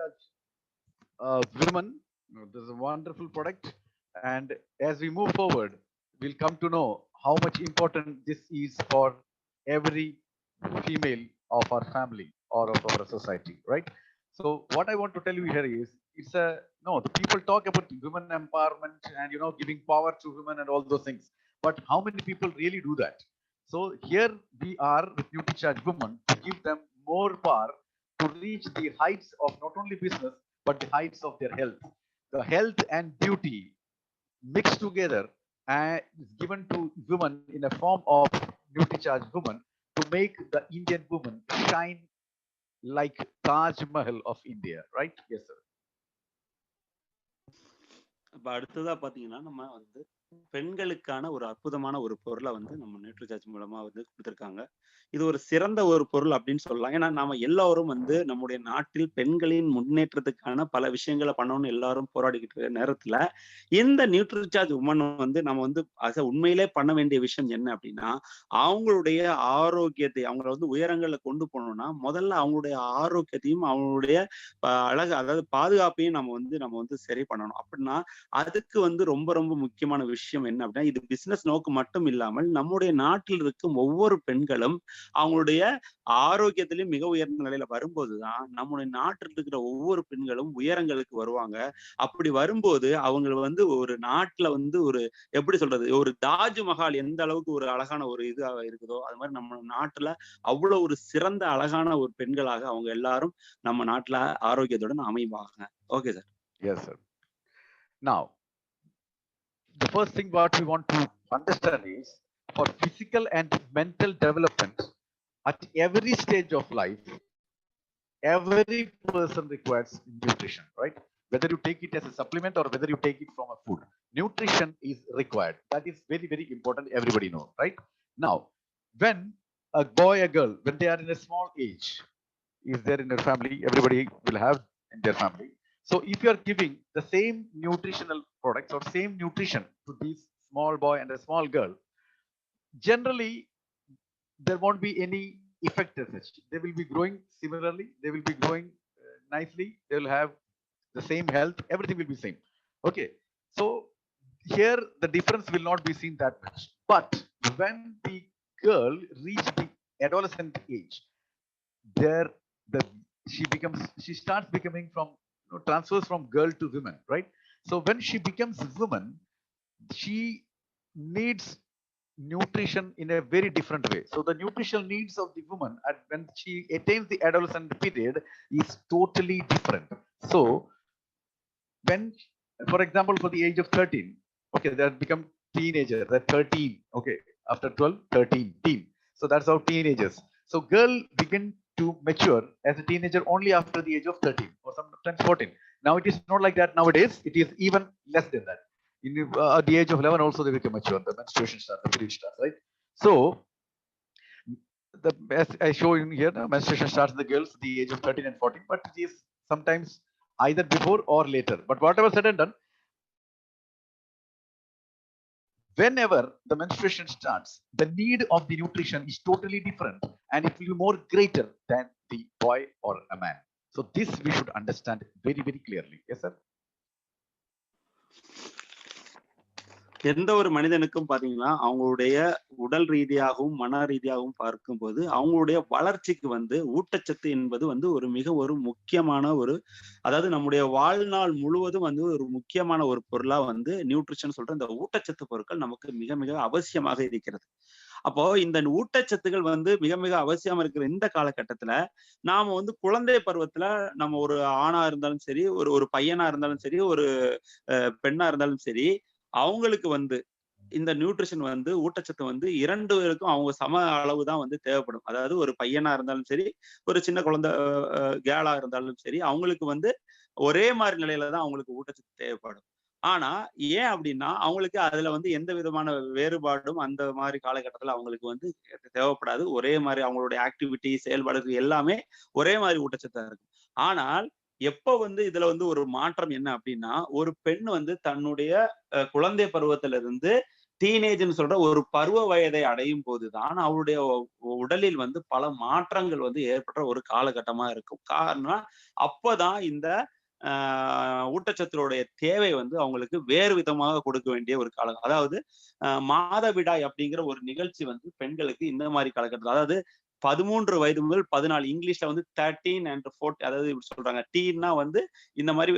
NutriCharge Women. This is a wonderful product, and as we move forward, we'll come to know how much important this is for every female of our family or of our society, right? So what I want to tell you here is, it's a no. The people talk about women empowerment and giving power to women and all those things, but how many people really do that? So here we are with NutriCharge Women to give them more power to reach the heights of not only business but the heights of their health. The health and beauty mixed together and is given to women in a form of NutriCharge Women to make the Indian woman shine like Taj Mahal of India, right? Yes, sir. அப்ப அடுத்ததா பாத்தீங்கன்னா நம்ம வந்து பெண்களுக்கான ஒரு அற்புதமான ஒரு பொருளை வந்து நம்ம நியூட்ரிசார்ஜ் மூலமா வந்து கொடுத்துருக்காங்க. இது ஒரு சிறந்த ஒரு பொருள் அப்படின்னு சொல்லலாம். ஏன்னா நாம எல்லாரும் வந்து நம்முடைய நாட்டில் பெண்களின் முன்னேற்றத்துக்கான பல விஷயங்களை பண்ணணும்னு எல்லாரும் போராடிக்கிட்டு இருக்க நேரத்துல இந்த நியூட்ரிசார்ஜ் உமன் வந்து நம்ம வந்து உண்மையிலே பண்ண வேண்டிய விஷயம் என்ன அப்படின்னா, அவங்களுடைய ஆரோக்கியத்தை அவங்கள வந்து உயரங்களை கொண்டு போகணும்னா முதல்ல அவங்களுடைய ஆரோக்கியத்தையும் அவங்களுடைய அழகு அதாவது பாதுகாப்பையும் நம்ம வந்து சரி பண்ணணும். அப்படின்னா அதுக்கு வந்து ரொம்ப ரொம்ப முக்கியமான விஷயம் என்ன அப்படின்னா, இது பிசினஸ் நோக்கு மட்டும் இல்லாமல் நம்முடைய நாட்டில் இருக்கும் ஒவ்வொரு பெண்களும் அவங்களுடைய ஆரோக்கியத்திலையும் மிக உயர்ந்த நிலையில வரும்போதுதான் நம்முடைய நாட்டில் இருக்கிற ஒவ்வொரு பெண்களும் உயரங்களுக்கு வருவாங்க. அப்படி வரும்போது அவங்க வந்து ஒரு நாட்டுல வந்து ஒரு எப்படி சொல்றது, ஒரு தாஜ்மஹால் எந்த அளவுக்கு ஒரு அழகான ஒரு இது இருக்குதோ அது மாதிரி நம்ம நாட்டுல அவ்வளவு ஒரு சிறந்த அழகான ஒரு பெண்களாக அவங்க எல்லாரும் நம்ம நாட்டுல ஆரோக்கியத்துடன் அமைவாங்க. Okay sir. Yes, sir. Now, the first thing what we want to understand is, for physical and mental development at every stage of life, every person requires nutrition, right? Whether you take it as a supplement or whether you take it from a food, nutrition is required. That is very, very important. Everybody knows, right? Now, when a boy, a girl, when they are in a small age, is there in your family, everybody will have in their family. So if you are giving the same nutritional products or same nutrition to this small boy and a small girl, generally there won't be any effect as such. They will be growing similarly, they will be growing nicely, they will have the same health, everything will be same. Okay, so here the difference will not be seen that much. But when the girl reach the adolescent age, there the she starts becoming from transfers from girl to woman, right? So when she becomes woman, she needs nutrition in a very different way. So the nutritional needs of the woman when she attains the adolescent period is totally different. So when, for example, for the age of 13, okay, they have become teenager, they're 13, okay, after 12, 13, teen. So that's how teenagers. So girl begin to mature as a teenager only after the age of 13 or sometimes 14. Now it is not like that nowadays. It is even less than that. In at the age of 11 also they become mature. The menstruation starts, the period starts, right? So as I show in here, the menstruation starts in the girls at the age of 13 and 14, but it is sometimes either before or later. But whatever said and done, whenever the menstruation starts, the need of the nutrition is totally different and it will be more greater than the boy or a man. So this we should understand very, very clearly. Yes, sir? எந்த ஒரு மனிதனுக்கும் பாத்தீங்கன்னா அவங்களுடைய உடல் ரீதியாகவும் மன ரீதியாகவும் பார்க்கும்போது அவங்களுடைய வளர்ச்சிக்கு வந்து ஊட்டச்சத்து என்பது வந்து ஒரு முக்கியமான ஒரு, அதாவது நம்முடைய வாழ்நாள் முழுவதும் வந்து ஒரு முக்கியமான ஒரு பொருளா வந்து நியூட்ரிஷன் சொல்ற இந்த ஊட்டச்சத்து பொருட்கள் நமக்கு மிக மிக அவசியமாக இருக்கிறது. அப்போ இந்த ஊட்டச்சத்துகள் வந்து மிக மிக அவசியமா இருக்கிற இந்த காலகட்டத்துல நாம வந்து குழந்தை பருவத்துல நம்ம ஒரு ஆணா இருந்தாலும் சரி, ஒரு பையனா இருந்தாலும் சரி, ஒரு பெண்ணா இருந்தாலும் சரி, அவங்களுக்கு வந்து இந்த நியூட்ரிஷன் வந்து ஊட்டச்சத்து வந்து 2 பேருக்கும் அவங்க சம அளவு தான் வந்து தேவைப்படும். அதாவது ஒரு பையனா இருந்தாலும் சரி, ஒரு சின்ன குழந்தை கேர்ளா இருந்தாலும் சரி, அவங்களுக்கு வந்து ஒரே மாதிரி நிலையில தான் அவங்களுக்கு ஊட்டச்சத்து தேவைப்படும். ஆனா ஏன் அப்படின்னா அவங்களுக்கு அதுல வந்து எந்த விதமான வேறுபாடும் அந்த மாதிரி காலகட்டத்துல அவங்களுக்கு வந்து தேவைப்படாது. ஒரே மாதிரி அவங்களுடைய ஆக்டிவிட்டி செயல்பாடுகள் எல்லாமே ஒரே மாதிரி ஊட்டச்சத்தா இருக்கும். ஆனால் எப்ப வந்து இதுல வந்து ஒரு மாற்றம் என்ன அப்படின்னா, ஒரு பெண் வந்து தன்னுடைய குழந்தை பருவத்துல இருந்து டீனேஜ்னு சொல்ற ஒரு பருவ வயதை அடையும் போதுதான் அவருடைய உடலில் வந்து பல மாற்றங்கள் வந்து ஏற்படுற ஒரு காலகட்டமா இருக்கும். காரணம் அப்பதான் இந்த ஊட்டச்சத்துடைய தேவை வந்து அவங்களுக்கு வேறு விதமாக கொடுக்க வேண்டிய ஒரு காலம். அதாவது மாதவிடாய் அப்படிங்கிற ஒரு நிகழ்ச்சி வந்து பெண்களுக்கு இந்த மாதிரி காலகட்டத்தில், அதாவது 13 வயது முதல் 14, இங்கிலீஷ்ல வந்து 13 and 14, அதாவது இப்படி சொல்றாங்க. டீன்னா வந்து இந்த மாதிரி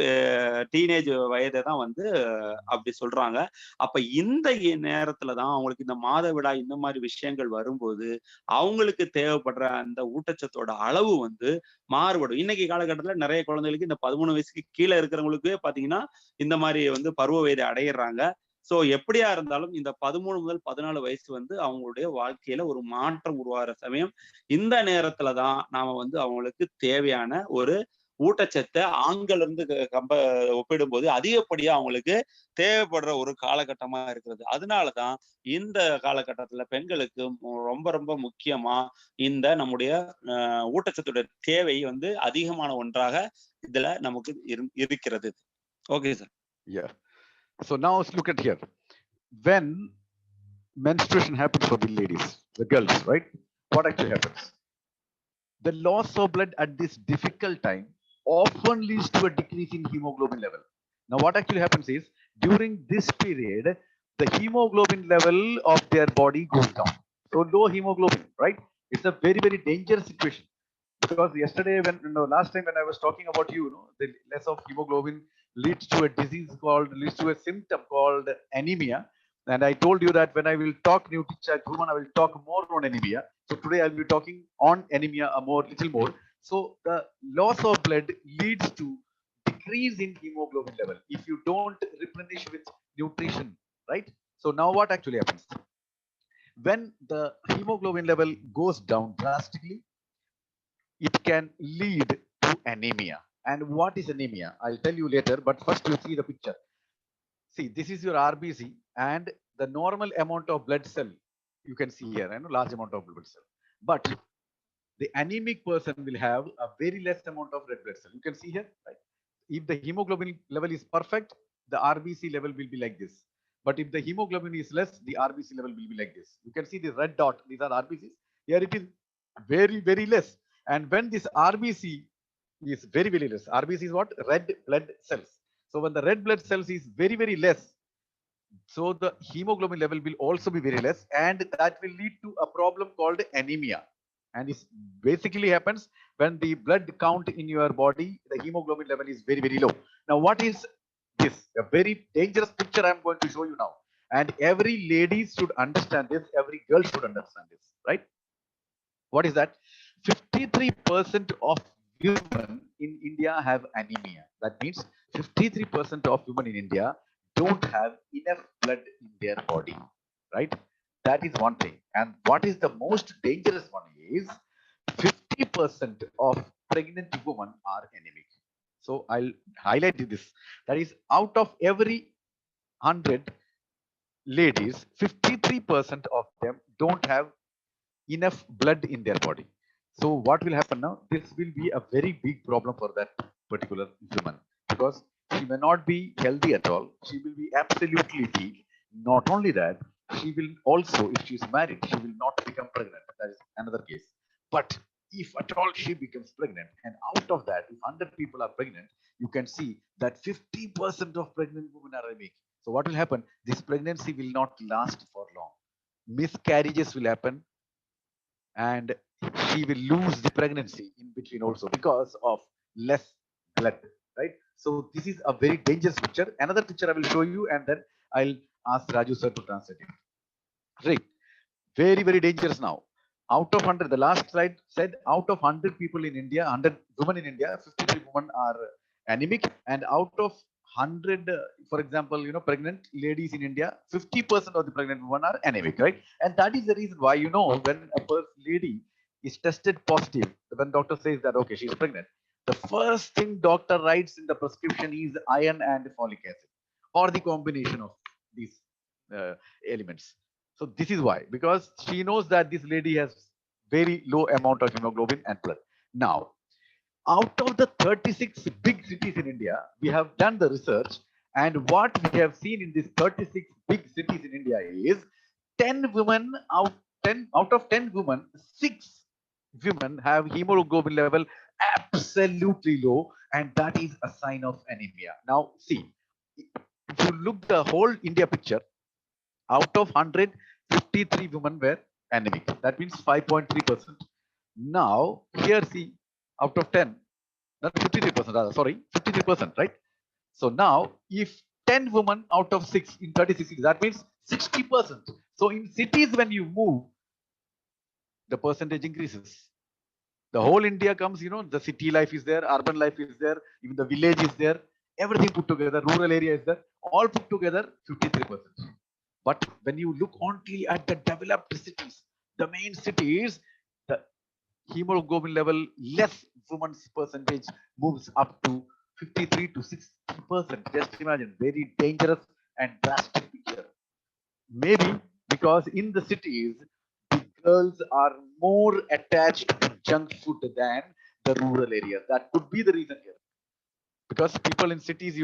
டீனேஜ் வயதை தான் வந்து அப்படி சொல்றாங்க. அப்ப இந்த நேரத்துல தான் அவங்களுக்கு இந்த மாதவிடாய் இந்த மாதிரி விஷயங்கள் வரும்போது அவங்களுக்கு தேவைப்படுற அந்த ஊட்டச்சத்தோட அளவு வந்து மாறுபடும். இன்னைக்கு காலகட்டத்துல நிறைய குழந்தைகளுக்கு இந்த 13 வயசுக்கு கீழே இருக்கிறவங்களுக்கே பாத்தீங்கன்னா இந்த மாதிரி வந்து பருவ வயதை அடையிறாங்க. சோ எப்படியா இருந்தாலும் இந்த 13 முதல் 14 வயசு வந்து அவங்களுடைய வாழ்க்கையில ஒரு மாற்றம் உருவாகிற சமயம். இந்த நேரத்துல தான் நாம வந்து அவங்களுக்கு தேவையான ஒரு ஊட்டச்சத்தை ஆண்கள் இருந்து ஒப்பிடும்போது அதிகப்படியா அவங்களுக்கு தேவைப்படுற ஒரு காலகட்டமா இருக்கிறது. அதனாலதான் இந்த காலகட்டத்துல பெண்களுக்கு ரொம்ப ரொம்ப முக்கியமா இந்த நம்முடைய ஊட்டச்சத்துடைய தேவை வந்து அதிகமான ஒன்றாக இதுல நமக்கு இருக்கிறது. Okay sir. Yeah. So now let's look at here. When menstruation happens for the ladies, the girls, right? What actually happens? The loss of blood at this difficult time often leads to a decrease in hemoglobin level. Now, what actually happens is during this period, the hemoglobin level of their body goes down. So, low hemoglobin, right? It's a very, very dangerous situation. Because yesterday, last time when I was talking about the less of hemoglobin leads to a disease leads to a symptom called anemia. And I told you that when I will talk NutriChat Human, I will talk more on anemia. So today I'll be talking on anemia little more. So the loss of blood leads to decrease in hemoglobin level if you don't replenish with nutrition, right? So now what actually happens? When the hemoglobin level goes down drastically, it can lead to anemia. And what is anemia? I'll tell you later, but first you see the picture. See, this is your RBC and the normal amount of blood cell you can see here, large amount of blood cell. But the anemic person will have a very less amount of red blood cell. You can see here, right? If the hemoglobin level is perfect, the RBC level will be like this. But if the hemoglobin is less, the RBC level will be like this. You can see the red dot. These are RBCs. Here it is very, very less. And when this RBC is very, very less, RBC is what? Red blood cells. So when the red blood cells is very, very less, so the hemoglobin level will also be very less, and that will lead to a problem called anemia. And it basically happens when the blood count in your body, the hemoglobin level is very, very low. Now, what is this? A very dangerous picture I'm going to show you now. And every lady should understand this, every girl should understand this, right? What is that? 53% of women in India have anemia. That means 53% of women in India don't have enough blood in their body, right? That is one thing. And what is the most dangerous one is 50% of pregnant women are anemic. So I'll highlight this. That is, out of every 100 ladies, 53% of them don't have enough blood in their body. So what will happen now? This will be a very big problem for that particular woman, because she may not be healthy at all. She will be absolutely weak. Not only that, she will also, if she is married, she will not become pregnant. That is another case. But if at all she becomes pregnant, and out of that, if 100 people are pregnant, you can see that 50% of pregnant women are anemic. So what will happen? This pregnancy will not last for long. Miscarriages will happen, and she will lose the pregnancy in between also because of less blood, right? So this is a very dangerous picture. Another picture I will show you, and then I'll ask Raju sir to translate it. Right, very, very dangerous now. Out of 100, the last slide said out of 100 people in India, 100 women in India, 53 women are anemic. And out of 100, for example, pregnant ladies in India, 50% of the pregnant women are anemic, right? And that is the reason why, when a lady is tested positive, when doctor says that, okay, she's pregnant, the first thing doctor writes in the prescription is iron and folic acid, or the combination of these elements. So this is why, because she knows that this lady has very low amount of hemoglobin and blood. Now, out of the 36 big cities in India, we have done the research, And what we have seen in these 36 big cities in India is 10 women out of 10 women, 6 women have hemoglobin level absolutely low, and that is a sign of anemia. Now, see, if you look the whole India picture, out of 100, 53 women were anemic. That means 5.3%. Now, here see, out of 10, not 53%, rather, sorry, 53%, right? So now, if 10 women out of 6 in 36 cities, that means 60%. So in cities, when you move, the percentage increases. The whole India comes, the city life is there, urban life is there, even the village is there, everything put together, rural area is there, all put together 53%. But when you look only at the developed cities, the main cities, the hemoglobin level less women's percentage moves up to 53 to 60%. Just imagine, very dangerous and drastic picture. Maybe because in the cities, the girls are more attached to junk food than the rural areas. That could be the reason here. Because people in cities,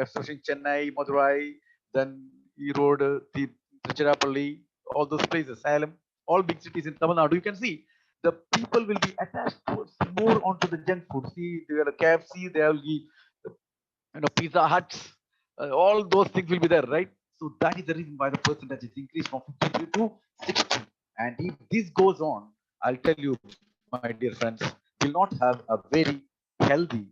especially Chennai, Madurai, then Erode, Tiruchirappalli, all those places, Salem, all big cities in Tamil Nadu, you can see the people will be attached towards more onto the junk food. See, they will KFC, they will be, Pizza Huts, all those things will be there, right? So that is the reason why the percentage is increased from 53 to 60. And if this goes on, I'll tell you, my dear friends, we'll not have a very healthy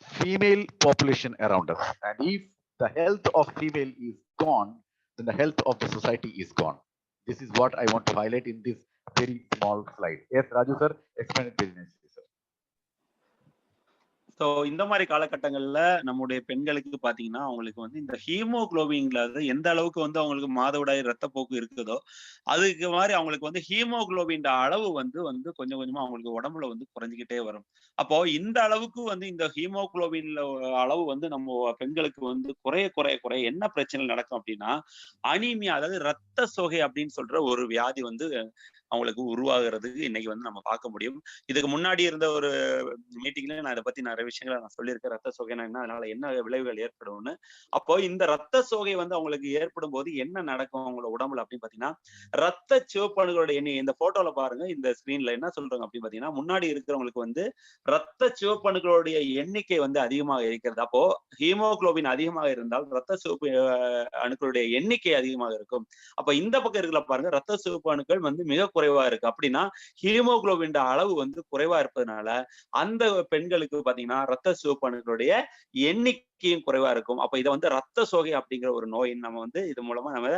female population around us. And if the health of female is gone, then the health of the society is gone. This is what I want to highlight in this very small slide. Yes, Raju sir, explain it very nicely, sir. So இந்த மாதிரி காலகட்டங்கள்ல நம்முடைய பெண்களுக்கு பாத்தீங்கன்னா அவங்களுக்கு வந்து இந்த ஹீமோகுளோபின்ல எந்த அளவுக்கு வந்து அவங்களுக்கு மாதவிடாய் ரத்தப்போக்கு இருக்குதோ அதுக்கு மாதிரி அவங்களுக்கு வந்து ஹீமோகுளோபின் அளவு வந்து வந்து கொஞ்சம் கொஞ்சமா அவங்களுக்கு உடம்புல வந்து குறைஞ்சிக்கிட்டே வரும். அப்போ இந்த அளவுக்கு வந்து இந்த ஹீமோகுளோபின்ல அளவு வந்து நம்ம பெண்களுக்கு வந்து குறைய குறைய குறைய என்ன பிரச்சனை நடக்கும் அப்படின்னா அனீமியா, அதாவது ரத்த சோகை அப்படின்னு சொல்ற ஒரு வியாதி வந்து அவங்களுக்கு உருவாகிறதுக்கு இன்னைக்கு வந்து நம்ம பார்க்க முடியும். இதுக்கு முன்னாடி இருந்த ஒரு மீட்டிங்ல நான் இதை பத்தி நிறைய விஷயங்களை நான் சொல்லியிருக்கேன். ரத்த சோகைனா என்ன, அதனால என்ன விளைவுகள் ஏற்படும்னு. அப்போ இந்த ரத்த சோகை வந்து அவங்களுக்கு ஏற்படும் போது என்ன நடக்கும் அவங்களோட உடம்புல அப்படின்னு பாத்தீங்கன்னா, ரத்த சிவப்பணுகளோட எண்ணெய் இந்த போட்டோல பாருங்க, இந்த ஸ்கிரீன்ல என்ன சொல்றாங்க அப்படின்னு பாத்தீங்கன்னா, முன்னாடி இருக்கிறவங்களுக்கு வந்து ரத்த சிவப்பணுகளுடைய எண்ணிக்கை வந்து அதிகமாக இருக்கிறது. அப்போ ஹீமோகுளோபின் அதிகமாக இருந்தால் ரத்த சிவப்பு அணுக்களுடைய எண்ணிக்கை அதிகமாக இருக்கும். அப்ப இந்த பக்கம் இருக்கிற பாருங்க, ரத்த சிவப்பு அணுக்கள் வந்து மிக குறைவா இருக்கு. அப்படின்னா ஹீமோகுளோபின் அளவு வந்து குறைவா இருப்பதனால அந்த பெண்களுக்கு பாத்தீங்கன்னா ரத்த சிவப்பு அணுக்களுடைய எண்ணிக்கையும் குறைவா இருக்கும். அப்ப இதை வந்து ரத்த சோகை அப்படிங்கிற ஒரு நோய் நம்ம வந்து இது மூலமா நம்ம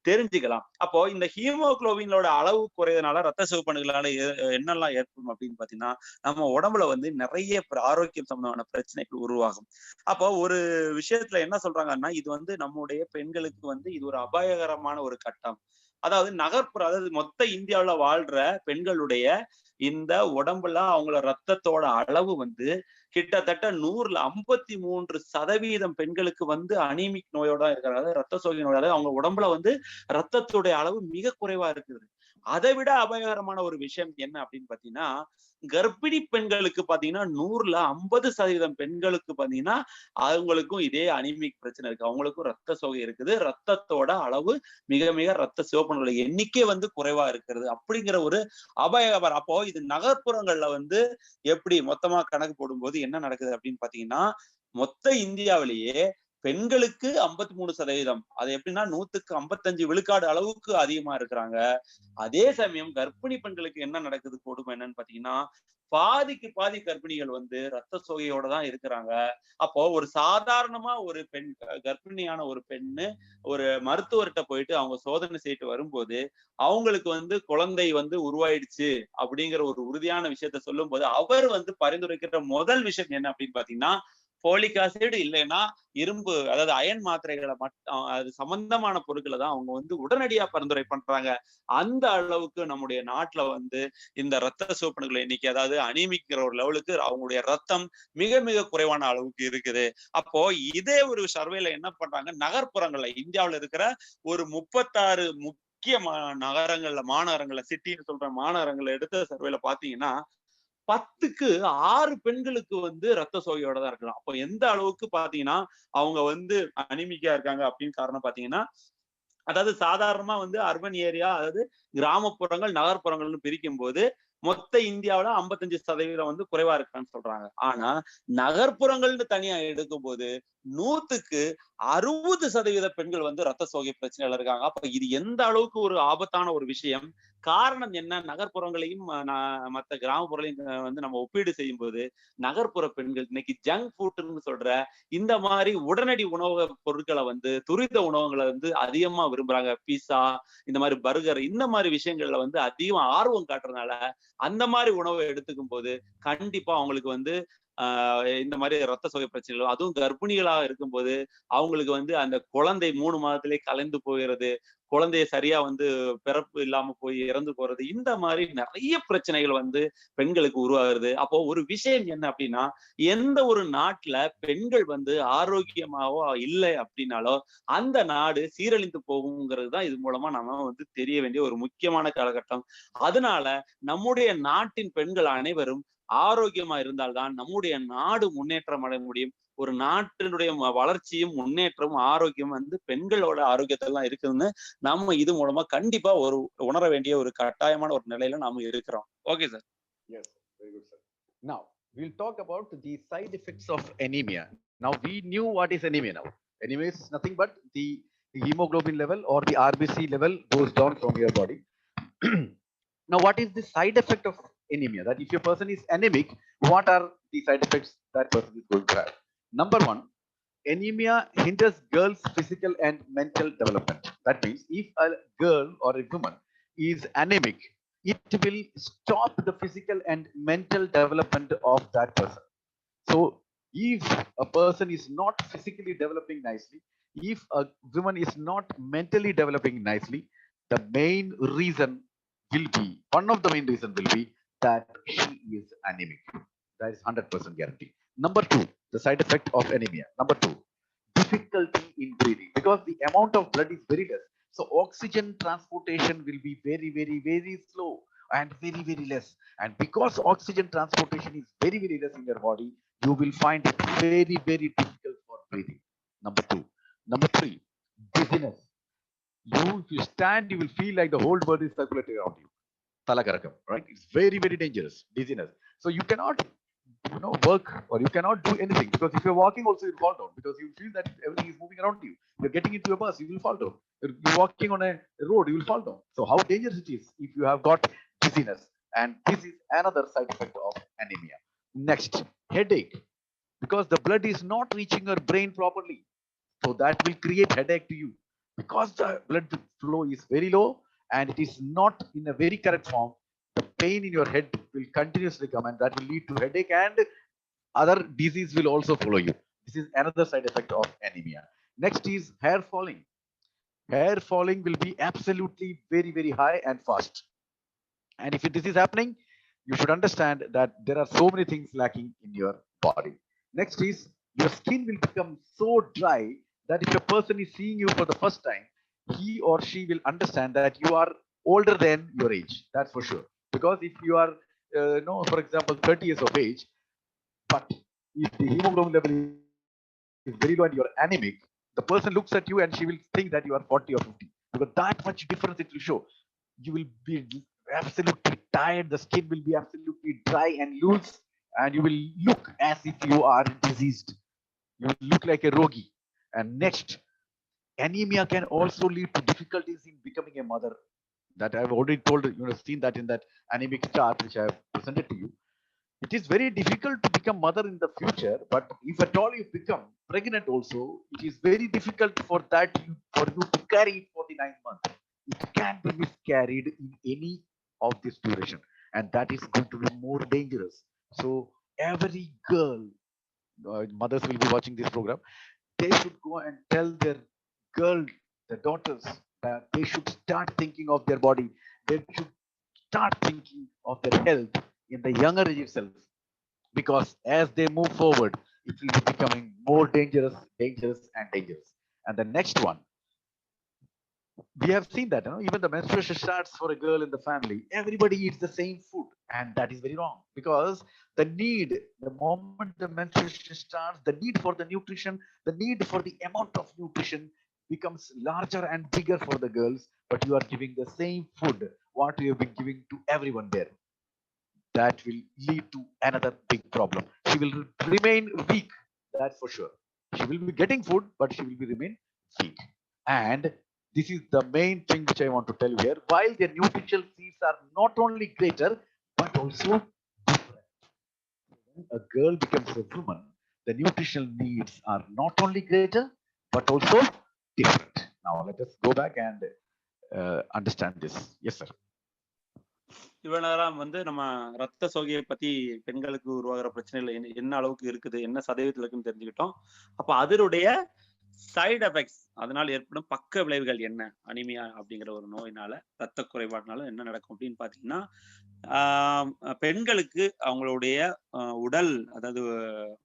தெரிஞ்சுக்கலாம். அப்போ இந்த ஹீமோகுளோபினோட அளவு குறையதுனால ரத்த சிவப்பு அணுக்களால என்னெல்லாம் ஏற்படும் அப்படின்னு பாத்தீங்கன்னா, நம்ம உடம்புல வந்து நிறைய ஆரோக்கியம் சம்பந்தமான பிரச்சனைகள் உருவாகும். அப்போ ஒரு விஷயத்துல என்ன சொல்றாங்கன்னா, இது வந்து நம்முடைய பெண்களுக்கு வந்து இது ஒரு அபாயகரமான ஒரு கட்டம். அதாவது நகர்ப்புற, அதாவது மொத்த இந்தியாவுல வாழ்ற பெண்களுடைய இந்த உடம்புல அவங்கள ரத்தத்தோட அளவு வந்து கிட்டத்தட்ட 100ல 53% பெண்களுக்கு வந்து அனீமிக் நோயோட இருக்கிறாங்க. அதாவது ரத்த சோகை நோயோட அவங்க உடம்புல வந்து ரத்தத்துடைய அளவு மிக குறைவா இருக்குது. அதை விட அபாயகரமான ஒரு விஷயம் என்ன அப்படின்னு பாத்தீங்கன்னா, கர்ப்பிணி பெண்களுக்கு பாத்தீங்கன்னா 100ல 50% பெண்களுக்கு பாத்தீங்கன்னா அவங்களுக்கும் இதே அனிமிக் பிரச்சனை இருக்கு. அவங்களுக்கும் ரத்த சோகை இருக்குது. ரத்தத்தோட அளவு மிக மிக ரத்த சிவப்பணுக்களோட எண்ணிக்கை வந்து குறைவா இருக்கிறது அப்படிங்கிற ஒரு அபாயகரம். அப்போ இது நகர்ப்புறங்கள்ல வந்து எப்படி மொத்தமா கணக்கு போடும்போது என்ன நடக்குது அப்படின்னு பாத்தீங்கன்னா, மொத்த இந்தியாவிலேயே பெண்களுக்கு 53%, அது எப்படின்னா 100க்கு 55 விழுக்காடு அளவுக்கு அதிகமா இருக்கிறாங்க. அதே சமயம் கர்ப்பிணி பெண்களுக்கு என்ன நடக்குது கொடுமை என்னன்னு பாத்தீங்கன்னா, பாதிக்கு பாதி கர்ப்பிணிகள் வந்து ரத்த சோகையோட தான் இருக்கிறாங்க. அப்போ ஒரு சாதாரணமா ஒரு பெண், கர்ப்பிணியான ஒரு பெண்ணு ஒரு மருத்துவர்கிட்ட போயிட்டு அவங்க சோதனை செய்துட்டு வரும்போது அவங்களுக்கு வந்து குழந்தை வந்து உருவாயிடுச்சு அப்படிங்கிற ஒரு உறுதியான விஷயத்த சொல்லும் போது அவர் வந்து பரிந்துரைக்கிற முதல் விஷயம் என்ன அப்படின்னு பாத்தீங்கன்னா, போலிக் ஆசிட் இல்லைன்னா இரும்பு, அதாவது அயன் மாத்திரைகளை மட்டும், அது சம்பந்தமான பொருட்களை தான் அவங்க வந்து உடனடியா பரிந்துரை பண்றாங்க. அந்த அளவுக்கு நம்முடைய நாட்டுல வந்து இந்த ரத்த சிவப்பணுக்கள் எண்ணிக்கை, அதாவது அனீமிக்கிற ஒரு லெவலுக்கு அவங்களுடைய ரத்தம் மிக மிக குறைவான அளவுக்கு இருக்குது. அப்போ இதே ஒரு சர்வேல என்ன பண்றாங்க, நகர்ப்புறங்கள்ல இந்தியாவில இருக்கிற ஒரு 36 முக்கிய நகரங்கள்ல, மாநகரங்கள்ல, சிட்டின்னு சொல்ற மாநகரங்கள்ல எடுத்த சர்வேல பாத்தீங்கன்னா 10க்கு 6 பெண்களுக்கு வந்து ரத்த சோகையோட தான் இருக்கலாம். அப்போ எந்த அளவுக்கு பாத்தீங்கன்னா அவங்க வந்து அனிமிக்கா இருக்காங்க அப்படின்னு காரணம் பாத்தீங்கன்னா, அதாவது சாதாரணமா வந்து அர்பன் ஏரியா, அதாவது கிராமப்புறங்கள், நகர்ப்புறங்கள்னு பிரிக்கும்போது மொத்த இந்தியாவுல 55% வந்து குறைவா இருக்கான்னு சொல்றாங்க. ஆனா நகர்ப்புறங்கள்னு தனியா எடுக்கும்போது 100க்கு 60% பெண்கள் வந்து ரத்த சோகை பிரச்சனையில இருக்காங்க. அப்ப இது எந்த அளவுக்கு ஒரு ஆபத்தான ஒரு விஷயம். காரணம் என்ன? நகர்ப்புறங்களையும் மத்த கிராமப்புறங்களையும் வந்து நம்ம ஒப்பீடு செய்யும்போது, நகர்ப்புற பெண்கள் இன்னைக்கு ஜங்க் ஃபுட்ன்னு சொல்ற இந்த மாரி உடனடி உணவு பொருட்கள வந்து துரித உணவுகள வந்து அதிகமா விரும்புறாங்க. பீஸா, இந்த மாரி பர்கர் இந்த மாரி விஷயங்கள்ல வந்து அதிகமா ஆர்வம் காட்டுறதுனால, அந்த மாரி உணவ எடுத்துக்கும் போது, கண்டிப்பா அவங்களுக்கு வந்து இந்த மாரி ரத்த சோகை பிரச்சனைகள், அதுவும் கர்ப்பிணிகளா இருக்கும்போது, அவங்களுக்கு வந்து அந்த குழந்தை 3 மாதத்திலே கலைந்து போகிறது. குழந்தைய சரியா வந்து பிறப்பு இல்லாம போய் இறந்து போறது. இந்த மாரி நெறைய பிரச்சனைகள் வந்து பெண்களுக்கு உருவாகுது. அப்போ ஒரு விஷயம் என்ன அப்டின்னா, எந்த ஒரு நாட்ல பெண்கள் வந்து ஆரோக்கியமாவோ இல்ல அப்டின்னாலோ, அந்த நாடு சீரழிந்து போகுங்கிறது தான் இது மூலமா நம்ம வந்து தெரிய வேண்டிய ஒரு முக்கியமான காலகட்டம். அதனால நம்முடைய நாட்டின் பெண்கள் அனைவரும் ஆரோக்கியமா இருந்தால்தான் நம்முடைய நாடு முன்னேற்றம் அடைய முடியும். ஒரு நாட்டினுடைய வளர்ச்சியும், முன்னேற்றமும், ஆரோக்கியமும் வந்து பெண்களோட ஆரோக்கியத்துல தான் இருக்குதுன்னு நம்ம இது மூலமா கண்டிப்பா ஒரு உணர வேண்டிய ஒரு கட்டாயமான ஒரு நிலையில நாம இருக்கிறோம். Okay sir. Yes, very good, sir. Now, we'll talk about the side effects of anemia. Now, we knew what is anemia now. Anemia is nothing but the hemoglobin level or the RBC level goes down from your body. Now, what is the side effect of anemia? That if your person is anemic, what are the side effects that person is going to have? Number one, anemia hinders girls' physical and mental development. That means if a girl or a woman is anemic, it will stop the physical and mental development of that person. So if a person is not physically developing nicely, if a woman is not mentally developing nicely, the main reason will be, one of the main reason will be that she is anemic. That is 100% guarantee. Number two, the side effect of anemia. Number two, difficulty in breathing because the amount of blood is very less. So oxygen transportation will be very, very, very slow and very, very less. And because oxygen transportation is very, very less in your body, you will find it very, very difficult for breathing. Number two. Number three, dizziness. If you stand, you will feel like the whole world is circulating around you. Talakarakam, right? It's very, very dangerous. Dizziness. So you cannot, work or you cannot do anything because if you're walking also you'll fall down because you feel that everything is moving around you. You're getting into a bus, you will fall down. You're walking on a road, you will fall down. So how dangerous it is if you have got dizziness, and this is another side effect of anemia. Next, headache, because the blood is not reaching your brain properly. So that will create headache to you because the blood flow is very low and it is not in a very correct form. The pain in your head will continuously come and that will lead to headache and other disease will also follow you. This is another side effect of anemia. Next is hair falling. Hair falling will be absolutely very, very high and fast. And if this is happening, you should understand that there are so many things lacking in your body. Next is your skin will become so dry that if a person is seeing you for the first time, he or she will understand that you are older than your age. That's for sure. Because if you are, for example, 30 years of age, but if the hemoglobin level is very low and you're anemic, the person looks at you and she will think that you are 40 or 50. Because that much difference it will show. You will be absolutely tired, the skin will be absolutely dry and loose, and you will look as if you are diseased. You will look like a rogi. And next, anemia can also lead to difficulties in becoming a mother. That I've already told you, seen that in that anemic chart which I have presented to you. It is very difficult to become mother in the future, but if at all you become pregnant also, it is very difficult for you to carry it for the 9 months. It can be miscarried in any of this duration, and that is going to be more dangerous. So every girl, mothers will be watching this program, they should go and tell their girl, their daughters, that they should start thinking of their body. They should start thinking of their health in the younger age itself, because as they move forward, it will be becoming more dangerous, dangerous, and dangerous. And the next one, we have seen that, even the menstruation starts for a girl in the family, everybody eats the same food, and that is very wrong, because the need, the moment the menstruation starts, the need for the nutrition, the need for the amount of nutrition becomes larger and bigger for the girls, but you are giving the same food what you have been giving to everyone there. That will lead to another big problem. She will remain weak, that's for sure. She will be getting food, but she will be remain weak. And this is the main thing which I want to tell you here. While their nutritional needs are not only greater, but also different. When a girl becomes a woman, the nutritional needs are not only greater, but also different. Now let us go back and understand this. Yes, sir. இவ்வளவு நேரம் வந்து நம்ம ரத்த சோகையை பத்தி பெண்களுக்கு உருவாகிற பிரச்சனைகள் என்ன அளவுக்கு இருக்குது, என்ன சதவீதத்துல இருக்குன்னு தெரிஞ்சுக்கிட்டோம். அப்ப அதனுடைய சைடு எஃபெக்ட்ஸ், அதனால் ஏற்படும் பக்க விளைவுகள் என்ன, அனிமியா அப்படிங்கிற ஒரு நோயினால, ரத்த குறைபாடுனால என்ன நடக்கும் அப்படின்னு பாத்தீங்கன்னா, பெண்களுக்கு அவங்களுடைய உடல், அதாவது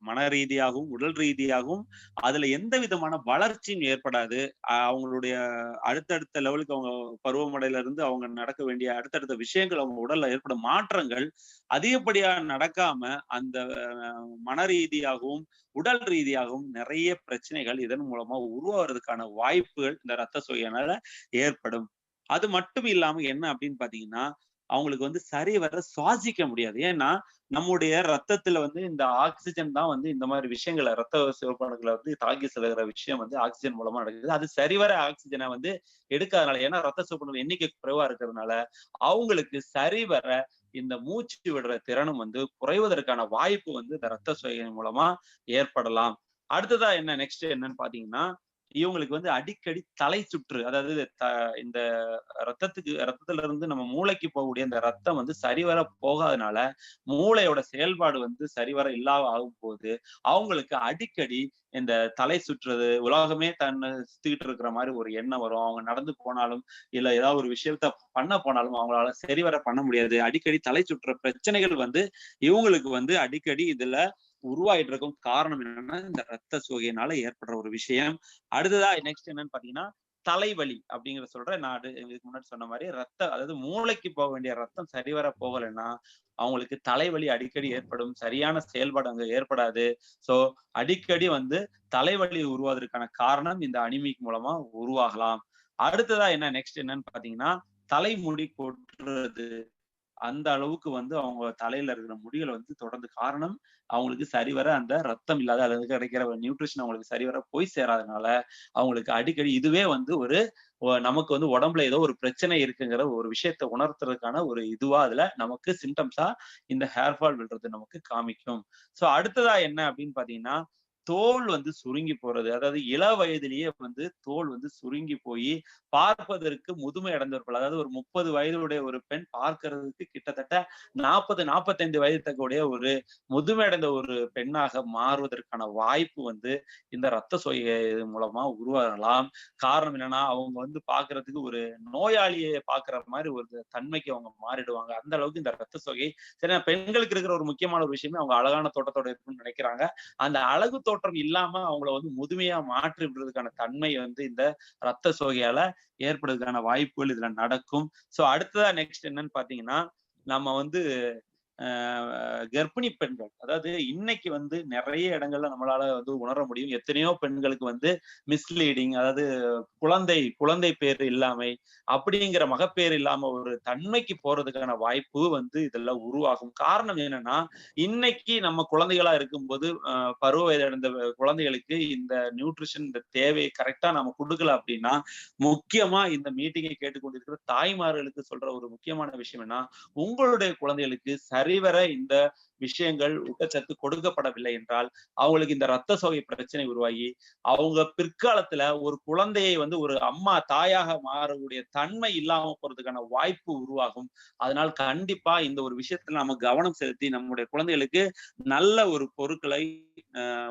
மன ரீதியாகவும் உடல் ரீதியாகவும் அதுல எந்த விதமான வளர்ச்சியும் ஏற்படாது. அவங்களுடைய அடுத்தடுத்த லெவலுக்கு அவங்க பருவமடையில இருந்து அவங்க நடக்க வேண்டிய அடுத்தடுத்த விஷயங்கள், அவங்க உடல்ல ஏற்படும் மாற்றங்கள் அதிகப்படியா நடக்காம அந்த மன ரீதியாகவும் உடல் ரீதியாகவும் நிறைய பிரச்சனைகள் இதன் மூலமா உருவாகிறதுக்கான வாய்ப்புகள் இந்த ரத்த சோகையினால ஏற்படும். அது மட்டும் இல்லாம என்ன அப்படின்னு பாத்தீங்கன்னா, அவங்களுக்கு வந்து சரிவர சுவாசிக்க முடியாது. ஏன்னா நம்முடைய ரத்தத்துல வந்து இந்த ஆக்சிஜன் தான் வந்து இந்த மாதிரி விஷயங்களை, ரத்த சிவப்பணுக்களை வந்து தாக்கி செல்கிற விஷயம் வந்து ஆக்சிஜன் மூலமா நடக்குது. அது சரிவர ஆக்சிஜனை வந்து எடுக்காதனால, ஏன்னா ரத்த சிவப்பணுக்கள் எண்ணிக்கை குறைவா இருக்கிறதுனால அவங்களுக்கு சரிவர இந்த மூச்சு விடுற திறனும் வந்து குறைவதற்கான வாய்ப்பு வந்து இந்த ரத்த சோகை மூலமா ஏற்படலாம். அடுத்ததா என்ன நெக்ஸ்ட் என்னன்னு பாத்தீங்கன்னா, இவங்களுக்கு வந்து அடிக்கடி தலை சுற்று, அதாவது இந்த ரத்தத்துல இருந்து நம்ம மூளைக்கு போகக்கூடிய இந்த ரத்தம் வந்து சரிவர போகாதனால மூளையோட செயல்பாடு வந்து சரிவர இல்லாம ஆகும் போது அவங்களுக்கு அடிக்கடி இந்த தலை சுற்றுறது, உலகமே தன்னை சுத்திக்கிட்டு இருக்கிற மாதிரி ஒரு எண்ணம் வரும். அவங்க நடந்து போனாலும் இல்ல ஏதாவது ஒரு விஷயத்த பண்ண போனாலும் அவங்களால சரிவர பண்ண முடியாது. அடிக்கடி தலை சுற்றுற பிரச்சனைகள் வந்து இவங்களுக்கு வந்து அடிக்கடி இதுல உருவாயிட்டு இருக்கும். காரணம் என்னன்னா இந்த ரத்த சோகையினால ஏற்படுற ஒரு விஷயம். அடுத்ததா நெக்ஸ்ட் என்னன்னு பாத்தீங்கன்னா, தலைவலி அப்படிங்கிற சொல்றேன். நான் இதுக்கு முன்னாடி சொன்ன மாதிரி அதாவது மூளைக்கு போக வேண்டிய ரத்தம் சரிவர போகலைன்னா அவங்களுக்கு தலைவலி அடிக்கடி ஏற்படும். சரியான செயல்பாடு அங்க ஏற்படாது. சோ அடிக்கடி வந்து தலைவலி உருவாவதற்கான காரணம் இந்த அனிமிக் மூலமா உருவாகலாம். அடுத்ததா நெக்ஸ்ட் என்னன்னு பாத்தீங்கன்னா, தலைமுடி கொட்டுறது. அந்த அளவுக்கு வந்து அவங்க தலையில இருக்கிற முடிகளை வந்து தொடர்ந்து, காரணம் அவங்களுக்கு சரிவர அந்த ரத்தம் இல்லாத அல்லது கிடைக்கிற நியூட்ரிஷன் அவங்களுக்கு சரிவர போய் சேராதனால அவங்களுக்கு அடிக்கடி இதுவே வந்து ஒரு நமக்கு வந்து உடம்புல ஏதோ ஒரு பிரச்சனை இருக்குங்கிற ஒரு விஷயத்த உணர்த்துறதுக்கான ஒரு இதுவா அதுல நமக்கு சிம்டம்ஸா இந்த ஹேர் ஃபால் விழுறது நமக்கு காமிக்கும். சோ அடுத்ததா என்ன அப்படின்னு பாத்தீங்கன்னா, தோல் வந்து சுருங்கி போறது. அதாவது இள வயதிலேயே வந்து தோல் வந்து சுருங்கி போய் பார்ப்பதற்கு முதுமை அடைந்தவர்கள், அதாவது ஒரு 30 வயதுடைய ஒரு பெண் பார்க்கிறதுக்கு கிட்டத்தட்ட 40, 45 வயது தக்கக்கூடிய ஒரு முதுமை அடைந்த ஒரு பெண்ணாக மாறுவதற்கான வாய்ப்பு வந்து இந்த ரத்த சோகை மூலமா உருவாகலாம். காரணம் என்னன்னா, அவங்க வந்து பார்க்கிறதுக்கு ஒரு நோயாளியை பார்க்கிற மாதிரி ஒரு தன்மைக்கு அவங்க மாறிடுவாங்க. அந்த அளவுக்கு இந்த ரத்த சோகை, சரி, பெண்களுக்கு இருக்கிற ஒரு முக்கியமான ஒரு விஷயமே அவங்க அழகான தோட்டத்தோட இருக்குன்னு நினைக்கிறாங்க. அந்த அழகு தோற்றம் இல்லாம அவங்கள வந்து முதுமையா மாற்றி விடுறதுக்கான தன்மை வந்து இந்த ரத்த சோகையால ஏற்படுறதுக்கான வாய்ப்புகள் இதுல நடக்கும். சோ அடுத்ததா நெக்ஸ்ட் என்னன்னு பாத்தீங்கன்னா, நம்ம வந்து கர்ப்பிணி பெண்கள், அதாவது இன்னைக்கு வந்து நிறைய இடங்கள்ல நம்மளால வந்து உணர முடியும். எத்தனையோ பெண்களுக்கு வந்து மிஸ்லீடிங், அதாவது குழந்தை பேர் இல்லாமை, அப்படிங்கிற மகப்பேறு இல்லாம ஒரு தன்மைக்கு போறதுக்கான வாய்ப்பு வந்து இதெல்லாம் உருவாகும். காரணம் என்னன்னா, இன்னைக்கு நம்ம குழந்தைகளா இருக்கும்போது பருவ வயது அடைந்த குழந்தைகளுக்கு இந்த நியூட்ரிஷன், இந்த தேவையை கரெக்டா நம்ம கொடுக்கல அப்படின்னா, முக்கியமா இந்த மீட்டிங்கை கேட்டுக்கொண்டிருக்கிற தாய்மார்களுக்கு சொல்ற ஒரு முக்கியமான விஷயம் என்ன, உங்களுடைய குழந்தைகளுக்கு சரிவர இந்த விஷயங்கள் ஊட்டச்சத்து கொடுக்கப்படவில்லை என்றால் அவங்களுக்கு இந்த ரத்த சோகை பிரச்சனை உருவாகி அவங்க பிற்காலத்துல ஒரு குழந்தையை வந்து ஒரு அம்மா தாயாக மாறக்கூடிய தன்மை இல்லாம போறதுக்கான வாய்ப்பு உருவாகும். அதனால் கண்டிப்பா இந்த ஒரு விஷயத்துல நம்ம கவனம் செலுத்தி நம்முடைய குழந்தைகளுக்கு நல்ல ஒரு பொருட்களை,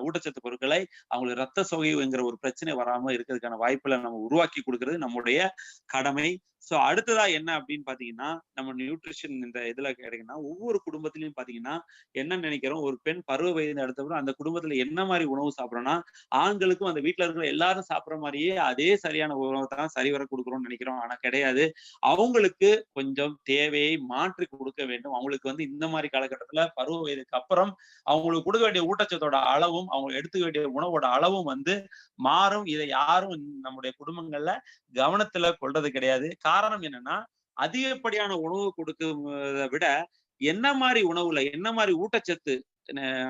ஊட்டச்சத்து பொருட்களை, அவங்களுக்கு ரத்த சோகைங்கிற ஒரு பிரச்சனை வராம இருக்கிறதுக்கான வாய்ப்புகளை நம்ம உருவாக்கி கொடுக்கிறது நம்முடைய கடமை. சோ அடுத்ததா என்ன அப்படின்னு பாத்தீங்கன்னா, நம்ம நியூட்ரிஷன் இந்த இதுல கிடைக்குன்னா, ஒவ்வொரு குடும்பத்திலயும் பாத்தீங்கன்னா என்ன நினைக்கிறோம், ஒரு பெண் பருவ வயது அடுத்தப்பறம் அந்த குடும்பத்துல என்ன மாதிரி உணவு சாப்பிடறோம்னா, ஆண்களுக்கும் அந்த வீட்டுல இருக்கிற எல்லாரும் சாப்பிடுற மாதிரியே அதே சரியான உணவை தான் சரிவர கொடுக்குறோம்னு நினைக்கிறோம். ஆனா கிடையாது. அவங்களுக்கு கொஞ்சம் தேவையை மாற்றி கொடுக்க வேண்டும். அவங்களுக்கு வந்து இந்த மாதிரி காலகட்டத்துல பருவ வயதுக்கு அப்புறம் அவங்களுக்கு கொடுக்க வேண்டிய ஊட்டச்சத்தோட அளவும், அவங்க எடுத்துக்க வேண்டிய உணவோட அளவும் வந்து மாறும். இதை யாரும் நம்முடைய குடும்பங்கள்ல கவனத்துல கொள்றது கிடையாது. காரணம் என்னன்னா, அதிகப்படியான உணவு கொடுக்கிறத விட என்ன மாதிரி உணவுல என்ன மாதிரி ஊட்டச்சத்து,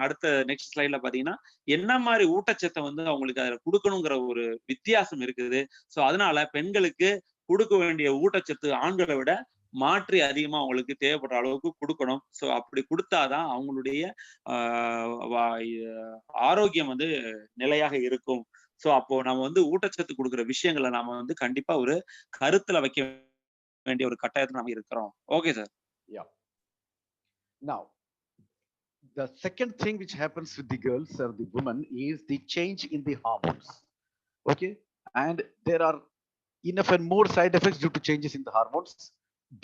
அடுத்த நெக்ஸ்ட் ஸ்லைட்ல பாத்தீங்கன்னா என்ன மாதிரி ஊட்டச்சத்தை வந்து அவங்களுக்கு அதுல கொடுக்கணுங்கிற ஒரு வித்தியாசம் இருக்குது. சோ அதனால பெண்களுக்கு கொடுக்க வேண்டிய ஊட்டச்சத்து ஆண்களை விட மாற்றி அதிகமா அவங்களுக்கு தேவைப்படுற அளவுக்கு கொடுக்கணும். சோ அப்படி கொடுத்தாதான் அவங்களுடைய ஆரோக்கியம் வந்து நிலையாக இருக்கும். சோ அப்போ நம்ம வந்து ஊட்டச்சத்து கொடுக்குற விஷயங்களை நாம வந்து கண்டிப்பா ஒரு கருத்துல வைக்க வேண்டிய ஒரு கட்டாயத்துல நம்ம இருக்கிறோம். Okay sir. Yeah. Now, the second thing which happens with the girls or the women is the change in the hormones. Okay, and there are enough and more side effects due to changes in the hormones